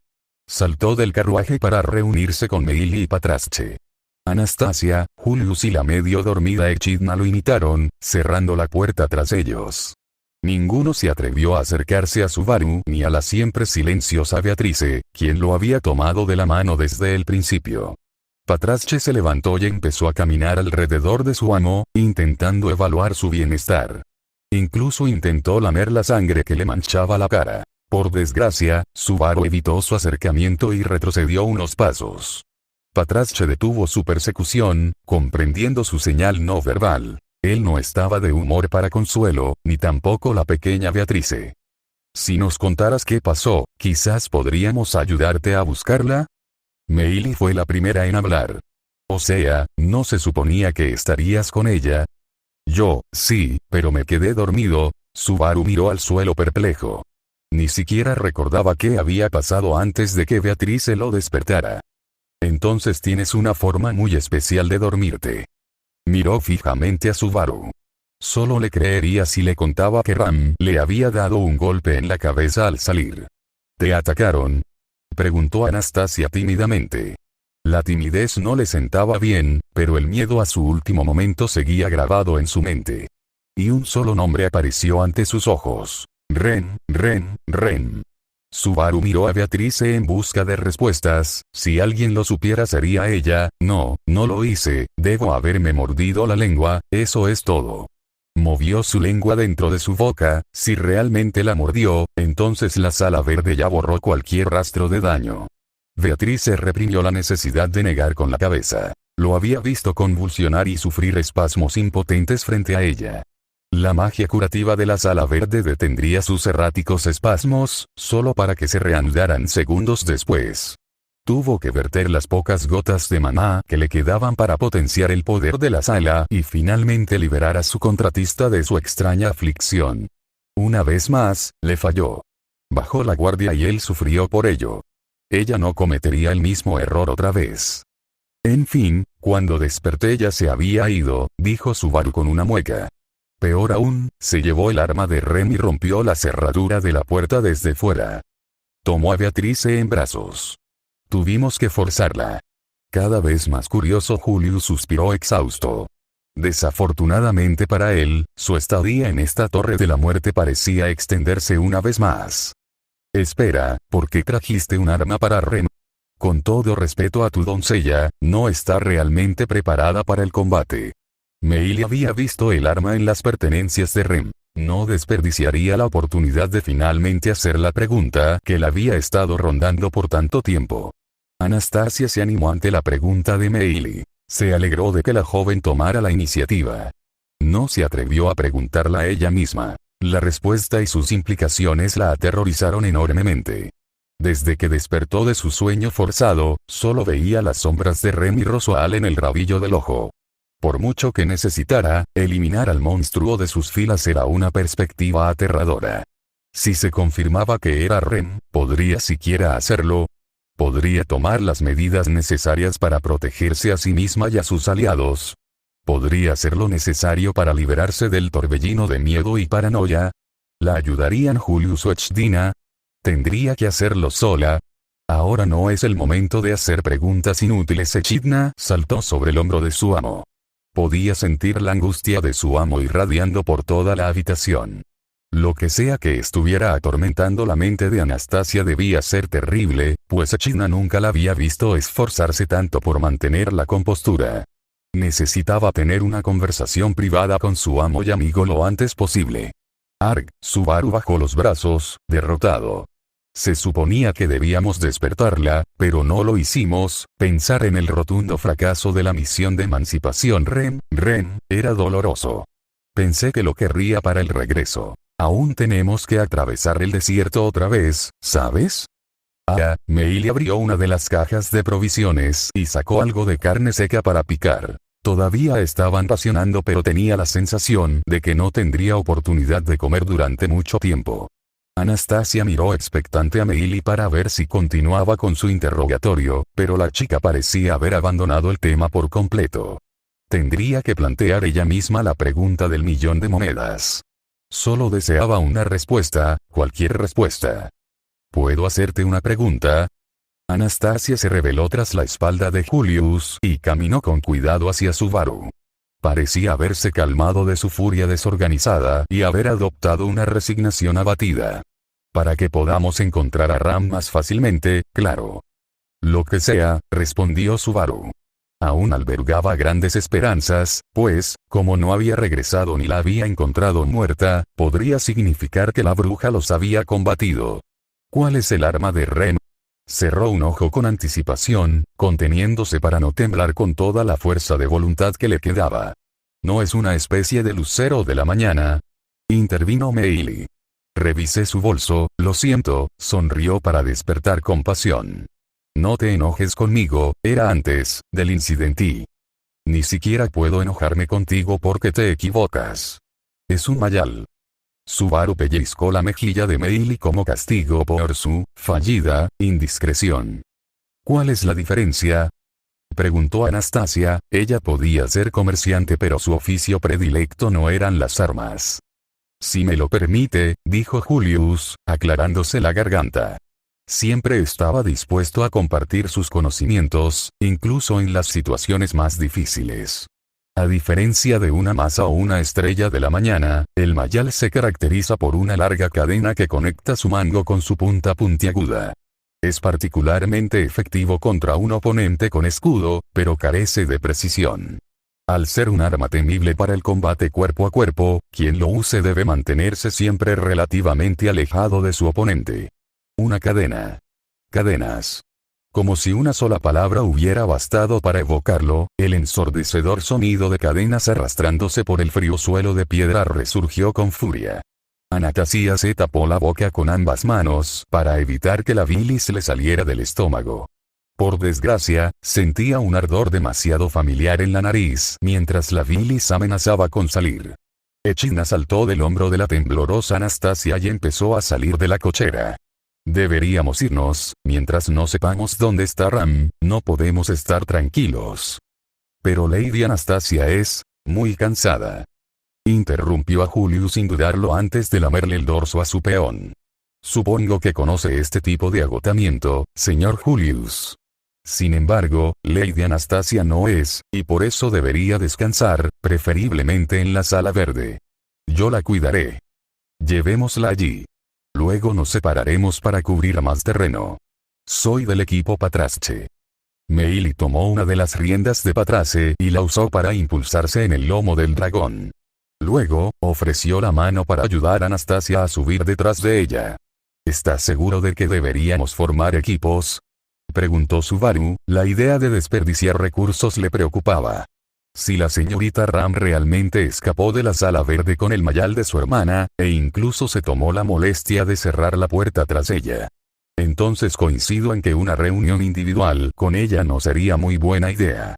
Speaker 1: Saltó del carruaje para reunirse con Meili y Patrache. Anastasia, Julius y la medio dormida Echidna lo imitaron, cerrando la puerta tras ellos. Ninguno se atrevió a acercarse a Subaru ni a la siempre silenciosa Beatrice, quien lo había tomado de la mano desde el principio. Patrache se levantó y empezó a caminar alrededor de su amo, intentando evaluar su bienestar. Incluso intentó lamer la sangre que le manchaba la cara. Por desgracia, Subaru evitó su acercamiento y retrocedió unos pasos. Patrache detuvo su persecución, comprendiendo su señal no verbal. Él no estaba de humor para consuelo, ni tampoco la pequeña Beatrice. Si nos contaras qué pasó, quizás podríamos ayudarte a buscarla. Meili fue la primera en hablar. O sea, ¿no se suponía que estarías con ella? Yo, sí, pero me quedé dormido. Subaru miró al suelo perplejo. Ni siquiera recordaba qué había pasado antes de que Beatrice lo despertara. Entonces tienes una forma muy especial de dormirte. Miró fijamente a Subaru. Solo le creería si le contaba que Ram le había dado un golpe en la cabeza al salir. ¿Te atacaron?, preguntó Anastasia tímidamente. La timidez no le sentaba bien, pero el miedo a su último momento seguía grabado en su mente. Y un solo nombre apareció ante sus ojos. Ren, Ren, Ren. Subaru miró a Beatrice en busca de respuestas. Si alguien lo supiera sería ella. No, no lo hice, debo haberme mordido la lengua, eso es todo. Movió su lengua dentro de su boca. Si realmente la mordió, entonces la sala verde ya borró cualquier rastro de daño. Beatrice reprimió la necesidad de negar con la cabeza. Lo había visto convulsionar y sufrir espasmos impotentes frente a ella. La magia curativa de la sala verde detendría sus erráticos espasmos, solo para que se reanudaran segundos después. Tuvo que verter las pocas gotas de maná que le quedaban para potenciar el poder de la sala y finalmente liberar a su contratista de su extraña aflicción. Una vez más, le falló. Bajó la guardia y él sufrió por ello. Ella no cometería el mismo error otra vez. En fin, cuando desperté ya se había ido, dijo Subaru con una mueca. Peor aún, se llevó el arma de Ren y rompió la cerradura de la puerta desde fuera. Tomó a Beatrice en brazos. Tuvimos que forzarla. Cada vez más curioso, Julius suspiró exhausto. Desafortunadamente para él, su estadía en esta torre de la muerte parecía extenderse una vez más. Espera, ¿por qué trajiste un arma para Ren? Con todo respeto a tu doncella, no está realmente preparada para el combate. Meili había visto el arma en las pertenencias de Rem. No desperdiciaría la oportunidad de finalmente hacer la pregunta que la había estado rondando por tanto tiempo. Anastasia se animó ante la pregunta de Meili. Se alegró de que la joven tomara la iniciativa. No se atrevió a preguntarla a ella misma. La respuesta y sus implicaciones la aterrorizaron enormemente. Desde que despertó de su sueño forzado, solo veía las sombras de Rem y Rosoal en el rabillo del ojo. Por mucho que necesitara, eliminar al monstruo de sus filas era una perspectiva aterradora. Si se confirmaba que era Rem, ¿podría siquiera hacerlo? ¿Podría tomar las medidas necesarias para protegerse a sí misma y a sus aliados? ¿Podría hacer lo necesario para liberarse del torbellino de miedo y paranoia? ¿La ayudarían Julius o Echdina? ¿Tendría que hacerlo sola? Ahora no es el momento de hacer preguntas inútiles. Echidna saltó sobre el hombro de su amo. Podía sentir la angustia de su amo irradiando por toda la habitación. Lo que sea que estuviera atormentando la mente de Anastasia debía ser terrible, pues Echidna nunca la había visto esforzarse tanto por mantener la compostura. Necesitaba tener una conversación privada con su amo y amigo lo antes posible. Arg, Subaru bajó los brazos, derrotado. Se suponía que debíamos despertarla, pero no lo hicimos. Pensar en el rotundo fracaso de la misión de emancipación Ren, era doloroso. Pensé que lo querría para el regreso. Aún tenemos que atravesar el desierto otra vez, ¿sabes? Meili abrió una de las cajas de provisiones y sacó algo de carne seca para picar. Todavía estaban racionando, pero tenía la sensación de que no tendría oportunidad de comer durante mucho tiempo. Anastasia miró expectante a Meili para ver si continuaba con su interrogatorio, pero la chica parecía haber abandonado el tema por completo. Tendría que plantear ella misma la pregunta del millón de monedas. Solo deseaba una respuesta, cualquier respuesta. ¿Puedo hacerte una pregunta? Anastasia se reveló tras la espalda de Julius y caminó con cuidado hacia Subaru. Parecía haberse calmado de su furia desorganizada y haber adoptado una resignación abatida. Para que podamos encontrar a Ram más fácilmente, claro. Lo que sea, respondió Subaru. Aún albergaba grandes esperanzas, pues, como no había regresado ni la había encontrado muerta, podría significar que la bruja los había combatido. ¿Cuál es el arma de Ren? Cerró un ojo con anticipación, conteniéndose para no temblar con toda la fuerza de voluntad que le quedaba. ¿No es una especie de lucero de la mañana? Intervino Meili. Revisé su bolso, lo siento, sonrió para despertar compasión. No te enojes conmigo, era antes del incidente. Ni siquiera puedo enojarme contigo porque te equivocas. Es un mayal. Subaru pellizcó la mejilla de Meili como castigo por su fallida indiscreción. ¿Cuál es la diferencia? Preguntó Anastasia. Ella podía ser comerciante, pero su oficio predilecto no eran las armas. Si me lo permite, dijo Julius, aclarándose la garganta. Siempre estaba dispuesto a compartir sus conocimientos, incluso en las situaciones más difíciles. A diferencia de una masa o una estrella de la mañana, el mayal se caracteriza por una larga cadena que conecta su mango con su punta puntiaguda. Es particularmente efectivo contra un oponente con escudo, pero carece de precisión. Al ser un arma temible para el combate cuerpo a cuerpo, quien lo use debe mantenerse siempre relativamente alejado de su oponente. Una cadena. Cadenas. Como si una sola palabra hubiera bastado para evocarlo, el ensordecedor sonido de cadenas arrastrándose por el frío suelo de piedra resurgió con furia. Anastasia se tapó la boca con ambas manos para evitar que la bilis le saliera del estómago. Por desgracia, sentía un ardor demasiado familiar en la nariz mientras la bilis amenazaba con salir. Echina saltó del hombro de la temblorosa Anastasia y empezó a salir de la cochera. Deberíamos irnos, mientras no sepamos dónde está Ram, no podemos estar tranquilos. Pero Lady Anastasia es muy cansada. Interrumpió a Julius sin dudarlo antes de lamerle el dorso a su peón. Supongo que conoce este tipo de agotamiento, señor Julius. Sin embargo, Lady Anastasia no es, y por eso debería descansar, preferiblemente en la sala verde. Yo la cuidaré. Llevémosla allí. Luego nos separaremos para cubrir más terreno. Soy del equipo Patrace. Meili tomó una de las riendas de Patrace y la usó para impulsarse en el lomo del dragón. Luego, ofreció la mano para ayudar a Anastasia a subir detrás de ella. ¿Estás seguro de que deberíamos formar equipos? Preguntó Subaru. La idea de desperdiciar recursos le preocupaba. Si la señorita Ram realmente escapó de la sala verde con el mayal de su hermana, e incluso se tomó la molestia de cerrar la puerta tras ella. Entonces coincido en que una reunión individual con ella no sería muy buena idea.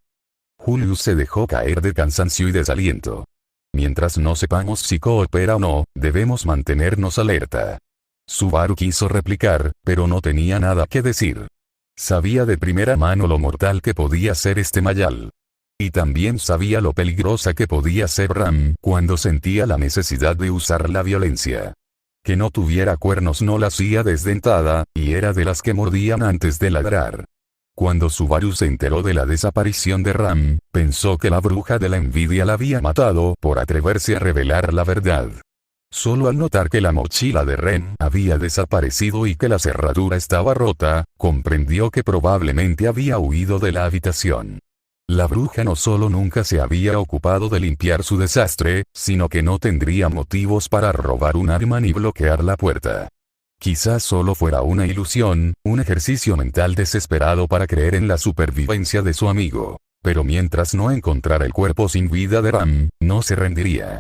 Speaker 1: Julius se dejó caer de cansancio y desaliento. Mientras no sepamos si coopera o no, debemos mantenernos alerta. Subaru quiso replicar, pero no tenía nada que decir. Sabía de primera mano lo mortal que podía ser este mayal. Y también sabía lo peligrosa que podía ser Ram cuando sentía la necesidad de usar la violencia. Que no tuviera cuernos no la hacía desdentada, y era de las que mordían antes de ladrar. Cuando Subaru se enteró de la desaparición de Ram, pensó que la bruja de la envidia la había matado por atreverse a revelar la verdad. Solo al notar que la mochila de Ren había desaparecido y que la cerradura estaba rota, comprendió que probablemente había huido de la habitación. La bruja no solo nunca se había ocupado de limpiar su desastre, sino que no tendría motivos para robar un arma ni bloquear la puerta. Quizás solo fuera una ilusión, un ejercicio mental desesperado para creer en la supervivencia de su amigo. Pero mientras no encontrara el cuerpo sin vida de Ram, no se rendiría.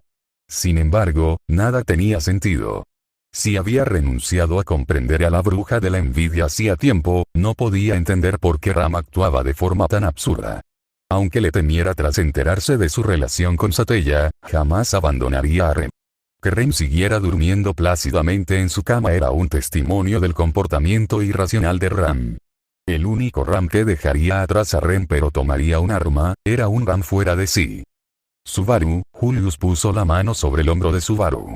Speaker 1: Sin embargo, nada tenía sentido. Si había renunciado a comprender a la bruja de la envidia hacía tiempo, no podía entender por qué Ram actuaba de forma tan absurda. Aunque le temiera tras enterarse de su relación con Satella, jamás abandonaría a Rem. Que Rem siguiera durmiendo plácidamente en su cama era un testimonio del comportamiento irracional de Ram. El único Ram que dejaría atrás a Rem pero tomaría un arma, era un Ram fuera de sí. Subaru, Julius puso la mano sobre el hombro de Subaru.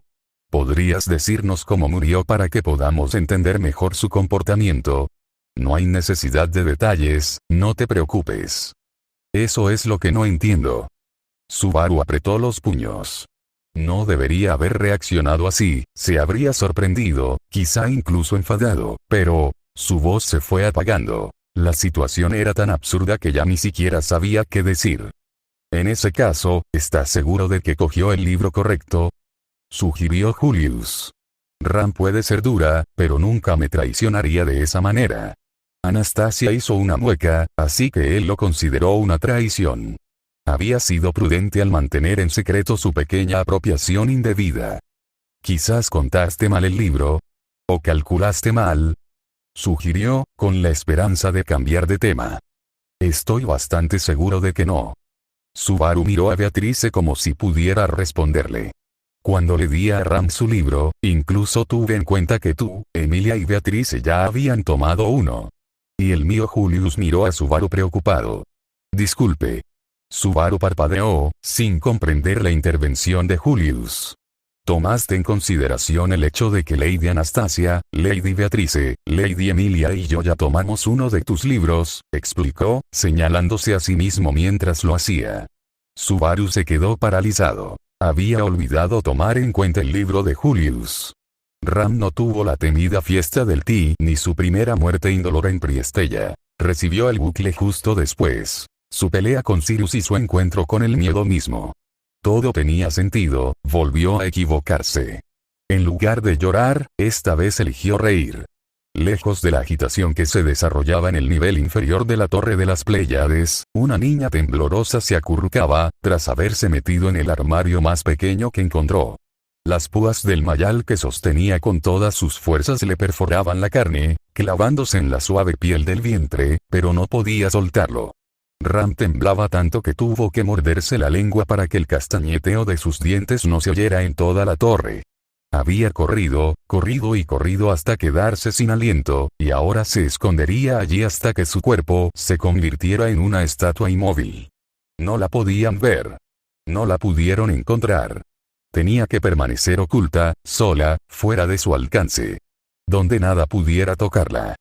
Speaker 1: ¿Podrías decirnos cómo murió para que podamos entender mejor su comportamiento? No hay necesidad de detalles, no te preocupes. Eso es lo que no entiendo. Subaru apretó los puños. No debería haber reaccionado así, se habría sorprendido, quizá incluso enfadado, pero su voz se fue apagando. La situación era tan absurda que ya ni siquiera sabía qué decir. En ese caso, ¿estás seguro de que cogió el libro correcto?, sugirió Julius. Ram puede ser dura, pero nunca me traicionaría de esa manera. Anastasia hizo una mueca, así que él lo consideró una traición. Había sido prudente al mantener en secreto su pequeña apropiación indebida. Quizás contaste mal el libro. O calculaste mal, sugirió, con la esperanza de cambiar de tema. Estoy bastante seguro de que no. Subaru miró a Beatrice como si pudiera responderle. Cuando le di a Ram su libro, incluso tuve en cuenta que tú, Emilia y Beatrice ya habían tomado uno. Y el mío. Julius miró a Subaru preocupado. Disculpe. Subaru parpadeó, sin comprender la intervención de Julius. Tomaste en consideración el hecho de que Lady Anastasia, Lady Beatrice, Lady Emilia y yo ya tomamos uno de tus libros, explicó, señalándose a sí mismo mientras lo hacía. Subaru se quedó paralizado. Había olvidado tomar en cuenta el libro de Julius. Ram no tuvo la temida fiesta del Ti ni su primera muerte indolora en Priestella. Recibió el bucle justo después. Su pelea con Sirius y su encuentro con el miedo mismo. Todo tenía sentido, volvió a equivocarse. En lugar de llorar, esta vez eligió reír. Lejos de la agitación que se desarrollaba en el nivel inferior de la Torre de las Pléyades, una niña temblorosa se acurrucaba, tras haberse metido en el armario más pequeño que encontró. Las púas del mayal que sostenía con todas sus fuerzas le perforaban la carne, clavándose en la suave piel del vientre, pero no podía soltarlo. Ram temblaba tanto que tuvo que morderse la lengua para que el castañeteo de sus dientes no se oyera en toda la torre. Había corrido, corrido y corrido hasta quedarse sin aliento, y ahora se escondería allí hasta que su cuerpo se convirtiera en una estatua inmóvil. No la podían ver. No la pudieron encontrar. Tenía que permanecer oculta, sola, fuera de su alcance. Donde nada pudiera tocarla.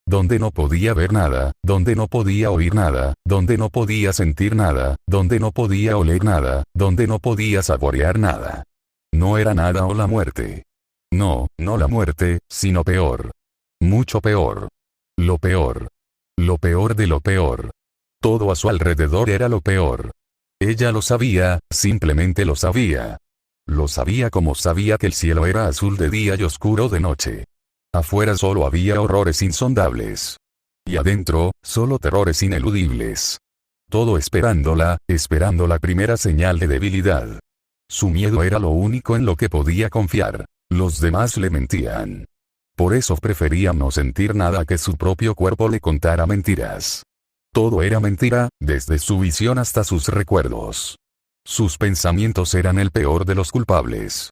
Speaker 1: Donde no podía ver nada, donde no podía oír nada, donde no podía sentir nada, donde no podía oler nada, donde no podía saborear nada. No era nada o la muerte. No, no la muerte, sino peor. Mucho peor. Lo peor. Lo peor de lo peor. Todo a su alrededor era lo peor. Ella lo sabía, simplemente lo sabía. Lo sabía como sabía que el cielo era azul de día y oscuro de noche. Afuera solo había horrores insondables. Y adentro, solo terrores ineludibles. Todo esperándola, esperando la primera señal de debilidad. Su miedo era lo único en lo que podía confiar. Los demás le mentían. Por eso prefería no sentir nada que su propio cuerpo le contara mentiras. Todo era mentira, desde su visión hasta sus recuerdos. Sus pensamientos eran el peor de los culpables.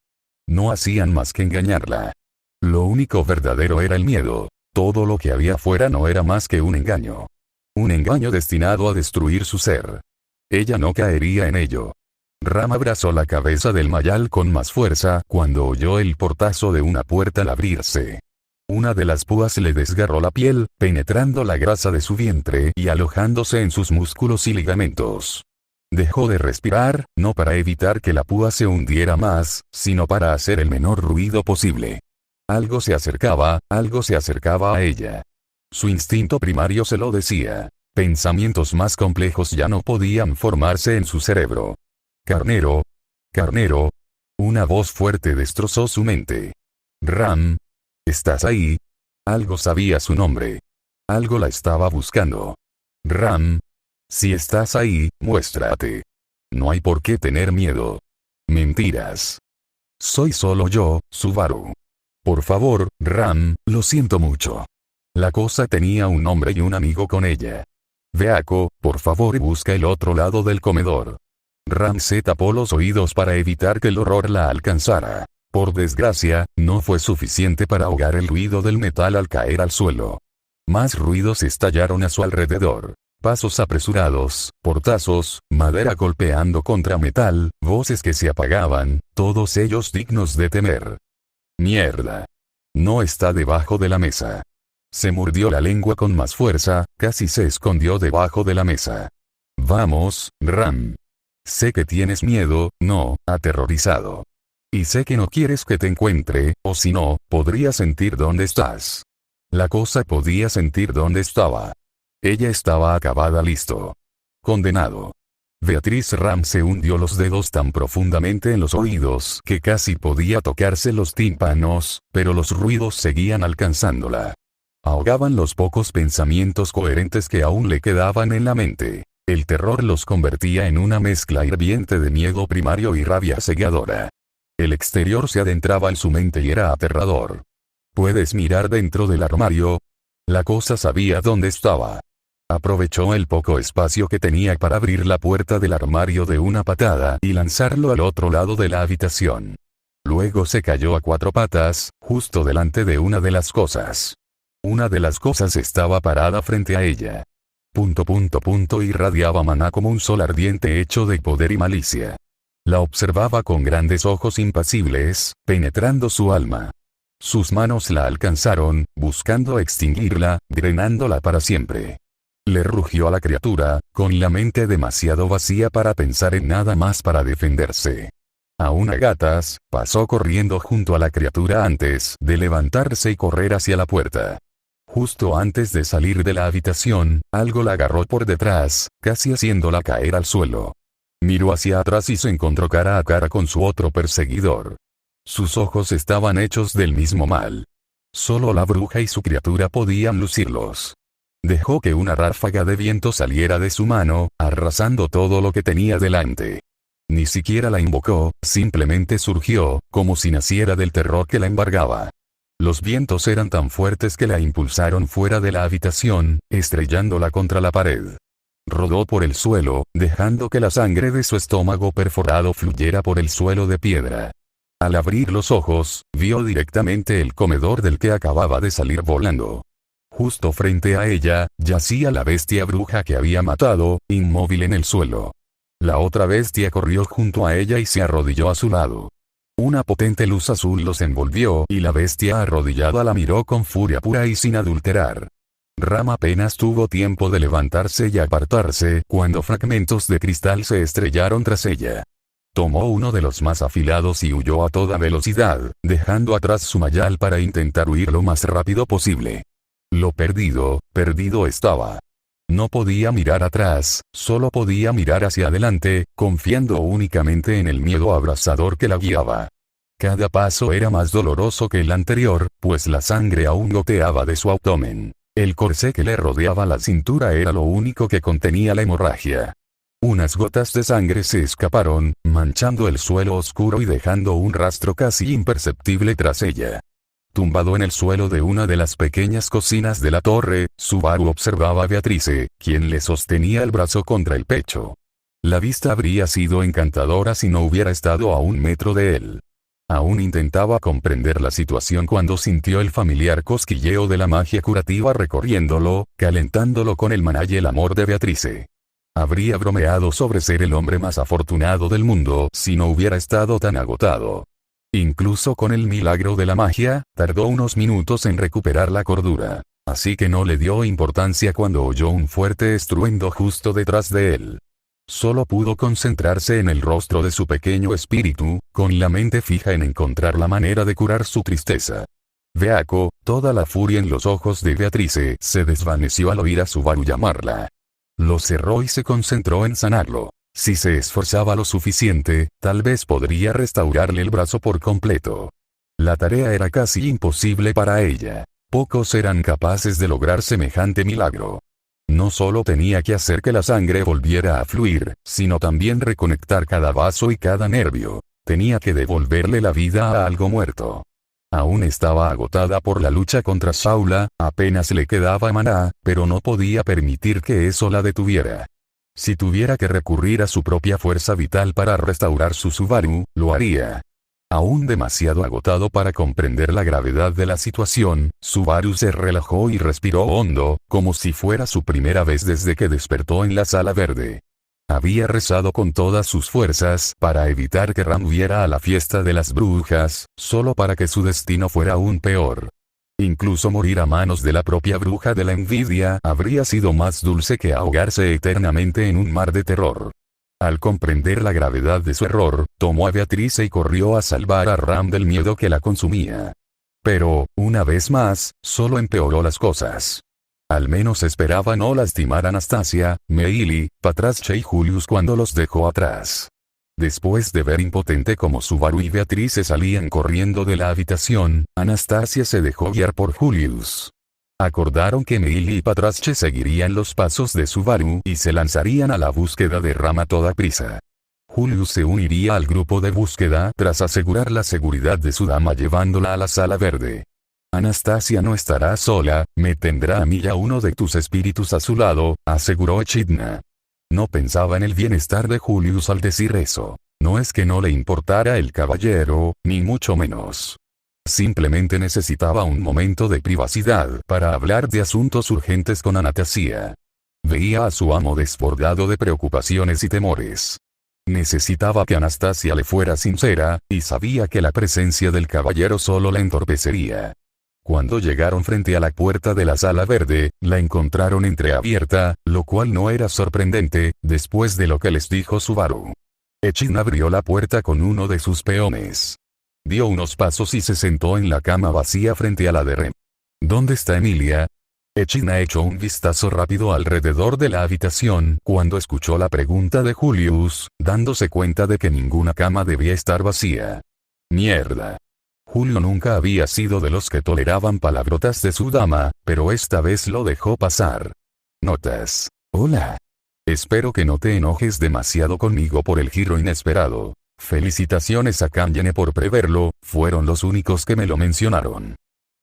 Speaker 1: No hacían más que engañarla. Lo único verdadero era el miedo. Todo lo que había afuera no era más que un engaño. Un engaño destinado a destruir su ser. Ella no caería en ello. Ram abrazó la cabeza del mayal con más fuerza cuando oyó el portazo de una puerta al abrirse. Una de las púas le desgarró la piel, penetrando la grasa de su vientre y alojándose en sus músculos y ligamentos. Dejó de respirar, no para evitar que la púa se hundiera más, sino para hacer el menor ruido posible. Algo se acercaba a ella. Su instinto primario se lo decía. Pensamientos más complejos ya no podían formarse en su cerebro. Carnero. Carnero. Una voz fuerte destrozó su mente. Ram. ¿Estás ahí? Algo sabía su nombre. Algo la estaba buscando. Ram. Si estás ahí, muéstrate. No hay por qué tener miedo. Mentiras. Soy solo yo, Subaru. Por favor, Ram, lo siento mucho. La cosa tenía un nombre y un amigo con ella. Beako, por favor busca el otro lado del comedor. Ram se tapó los oídos para evitar que el horror la alcanzara. Por desgracia, no fue suficiente para ahogar el ruido del metal al caer al suelo. Más ruidos estallaron a su alrededor. Pasos apresurados, portazos, madera golpeando contra metal, voces que se apagaban, todos ellos dignos de temer. Mierda. No está debajo de la mesa. Se mordió la lengua con más fuerza, casi se escondió debajo de la mesa. Vamos, Ram. Sé que tienes miedo, no, aterrorizado. Y sé que no quieres que te encuentre, o si no, podría sentir dónde estás. La cosa podía sentir dónde estaba. Ella estaba acabada, listo. Condenado. Beatriz Ram se hundió los dedos tan profundamente en los oídos que casi podía tocarse los tímpanos, pero los ruidos seguían alcanzándola. Ahogaban los pocos pensamientos coherentes que aún le quedaban en la mente. El terror los convertía en una mezcla hirviente de miedo primario y rabia cegadora. El exterior se adentraba en su mente y era aterrador. ¿Puedes mirar dentro del armario? La cosa sabía dónde estaba. Aprovechó el poco espacio que tenía para abrir la puerta del armario de una patada y lanzarlo al otro lado de la habitación. Luego se cayó a cuatro patas, justo delante de una de las cosas. Una de las cosas estaba parada frente a ella. Irradiaba maná como un sol ardiente hecho de poder y malicia. La observaba con grandes ojos impasibles, penetrando su alma. Sus manos la alcanzaron, buscando extinguirla, drenándola para siempre. Le rugió a la criatura, con la mente demasiado vacía para pensar en nada más para defenderse. Aún a gatas, pasó corriendo junto a la criatura antes de levantarse y correr hacia la puerta. Justo antes de salir de la habitación, algo la agarró por detrás, casi haciéndola caer al suelo. Miró hacia atrás y se encontró cara a cara con su otro perseguidor. Sus ojos estaban hechos del mismo mal. Solo la bruja y su criatura podían lucirlos. Dejó que una ráfaga de viento saliera de su mano, arrasando todo lo que tenía delante. Ni siquiera la invocó, simplemente surgió, como si naciera del terror que la embargaba. Los vientos eran tan fuertes que la impulsaron fuera de la habitación, estrellándola contra la pared. Rodó por el suelo, dejando que la sangre de su estómago perforado fluyera por el suelo de piedra. Al abrir los ojos, vio directamente el comedor del que acababa de salir volando. Justo frente a ella, yacía la bestia bruja que había matado, inmóvil en el suelo. La otra bestia corrió junto a ella y se arrodilló a su lado. Una potente luz azul los envolvió y la bestia arrodillada la miró con furia pura y sin adulterar. Ram apenas tuvo tiempo de levantarse y apartarse cuando fragmentos de cristal se estrellaron tras ella. Tomó uno de los más afilados y huyó a toda velocidad, dejando atrás su mayal para intentar huir lo más rápido posible. Lo perdido, perdido estaba. No podía mirar atrás, solo podía mirar hacia adelante, confiando únicamente en el miedo abrasador que la guiaba. Cada paso era más doloroso que el anterior, pues la sangre aún goteaba de su abdomen. El corsé que le rodeaba la cintura era lo único que contenía la hemorragia. Unas gotas de sangre se escaparon, manchando el suelo oscuro y dejando un rastro casi imperceptible tras ella. Tumbado en el suelo de una de las pequeñas cocinas de la torre, Subaru observaba a Beatrice, quien le sostenía el brazo contra el pecho. La vista habría sido encantadora si no hubiera estado a 1 metro de él. Aún intentaba comprender la situación cuando sintió el familiar cosquilleo de la magia curativa recorriéndolo, calentándolo con el maná y el amor de Beatrice. Habría bromeado sobre ser el hombre más afortunado del mundo si no hubiera estado tan agotado. Incluso con el milagro de la magia, tardó unos minutos en recuperar la cordura, así que no le dio importancia cuando oyó un fuerte estruendo justo detrás de él. Solo pudo concentrarse en el rostro de su pequeño espíritu, con la mente fija en encontrar la manera de curar su tristeza. Beaco, toda la furia en los ojos de Beatrice se desvaneció al oír a Subaru llamarla. Lo cerró y se concentró en sanarlo. Si se esforzaba lo suficiente, tal vez podría restaurarle el brazo por completo. La tarea era casi imposible para ella. Pocos eran capaces de lograr semejante milagro. No solo tenía que hacer que la sangre volviera a fluir, sino también reconectar cada vaso y cada nervio. Tenía que devolverle la vida a algo muerto. Aún estaba agotada por la lucha contra Saula, apenas le quedaba maná, pero no podía permitir que eso la detuviera. Si tuviera que recurrir a su propia fuerza vital para restaurar su Subaru, lo haría. Aún demasiado agotado para comprender la gravedad de la situación, Subaru se relajó y respiró hondo, como si fuera su primera vez desde que despertó en la sala verde. Había rezado con todas sus fuerzas para evitar que Ram viera a la fiesta de las brujas, solo para que su destino fuera aún peor. Incluso morir a manos de la propia bruja de la envidia habría sido más dulce que ahogarse eternamente en un mar de terror. Al comprender la gravedad de su error, tomó a Beatrice y corrió a salvar a Ram del miedo que la consumía. Pero, una vez más, solo empeoró las cosas. Al menos esperaba no lastimar a Anastasia, Meili, Patracia y Julius cuando los dejó atrás. Después de ver impotente como Subaru y Beatriz se salían corriendo de la habitación, Anastasia se dejó guiar por Julius. Acordaron que Meili y Patracia seguirían los pasos de Subaru y se lanzarían a la búsqueda de Ram a toda prisa. Julius se uniría al grupo de búsqueda tras asegurar la seguridad de su dama llevándola a la sala verde. Anastasia no estará sola, me tendrá a mí y a uno de tus espíritus a su lado, aseguró Echidna. No pensaba en el bienestar de Julius al decir eso. No es que no le importara el caballero, ni mucho menos. Simplemente necesitaba un momento de privacidad para hablar de asuntos urgentes con Anastasia. Veía a su amo desbordado de preocupaciones y temores. Necesitaba que Anastasia le fuera sincera, y sabía que la presencia del caballero solo la entorpecería. Cuando llegaron frente a la puerta de la sala verde, la encontraron entreabierta, lo cual no era sorprendente, después de lo que les dijo Subaru. Echidna abrió la puerta con uno de sus peones. Dio unos pasos y se sentó en la cama vacía frente a la de Rem. ¿Dónde está Emilia? Echidna echó un vistazo rápido alrededor de la habitación cuando escuchó la pregunta de Julius, dándose cuenta de que ninguna cama debía estar vacía. Mierda. Julio nunca había sido de los que toleraban palabrotas de su dama, pero esta vez lo dejó pasar. Notas. Hola. Espero que no te enojes demasiado conmigo por el giro inesperado. Felicitaciones a Kanyene por preverlo, fueron los únicos que me lo mencionaron.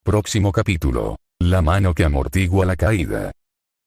Speaker 1: Próximo capítulo. La mano que amortigua la caída.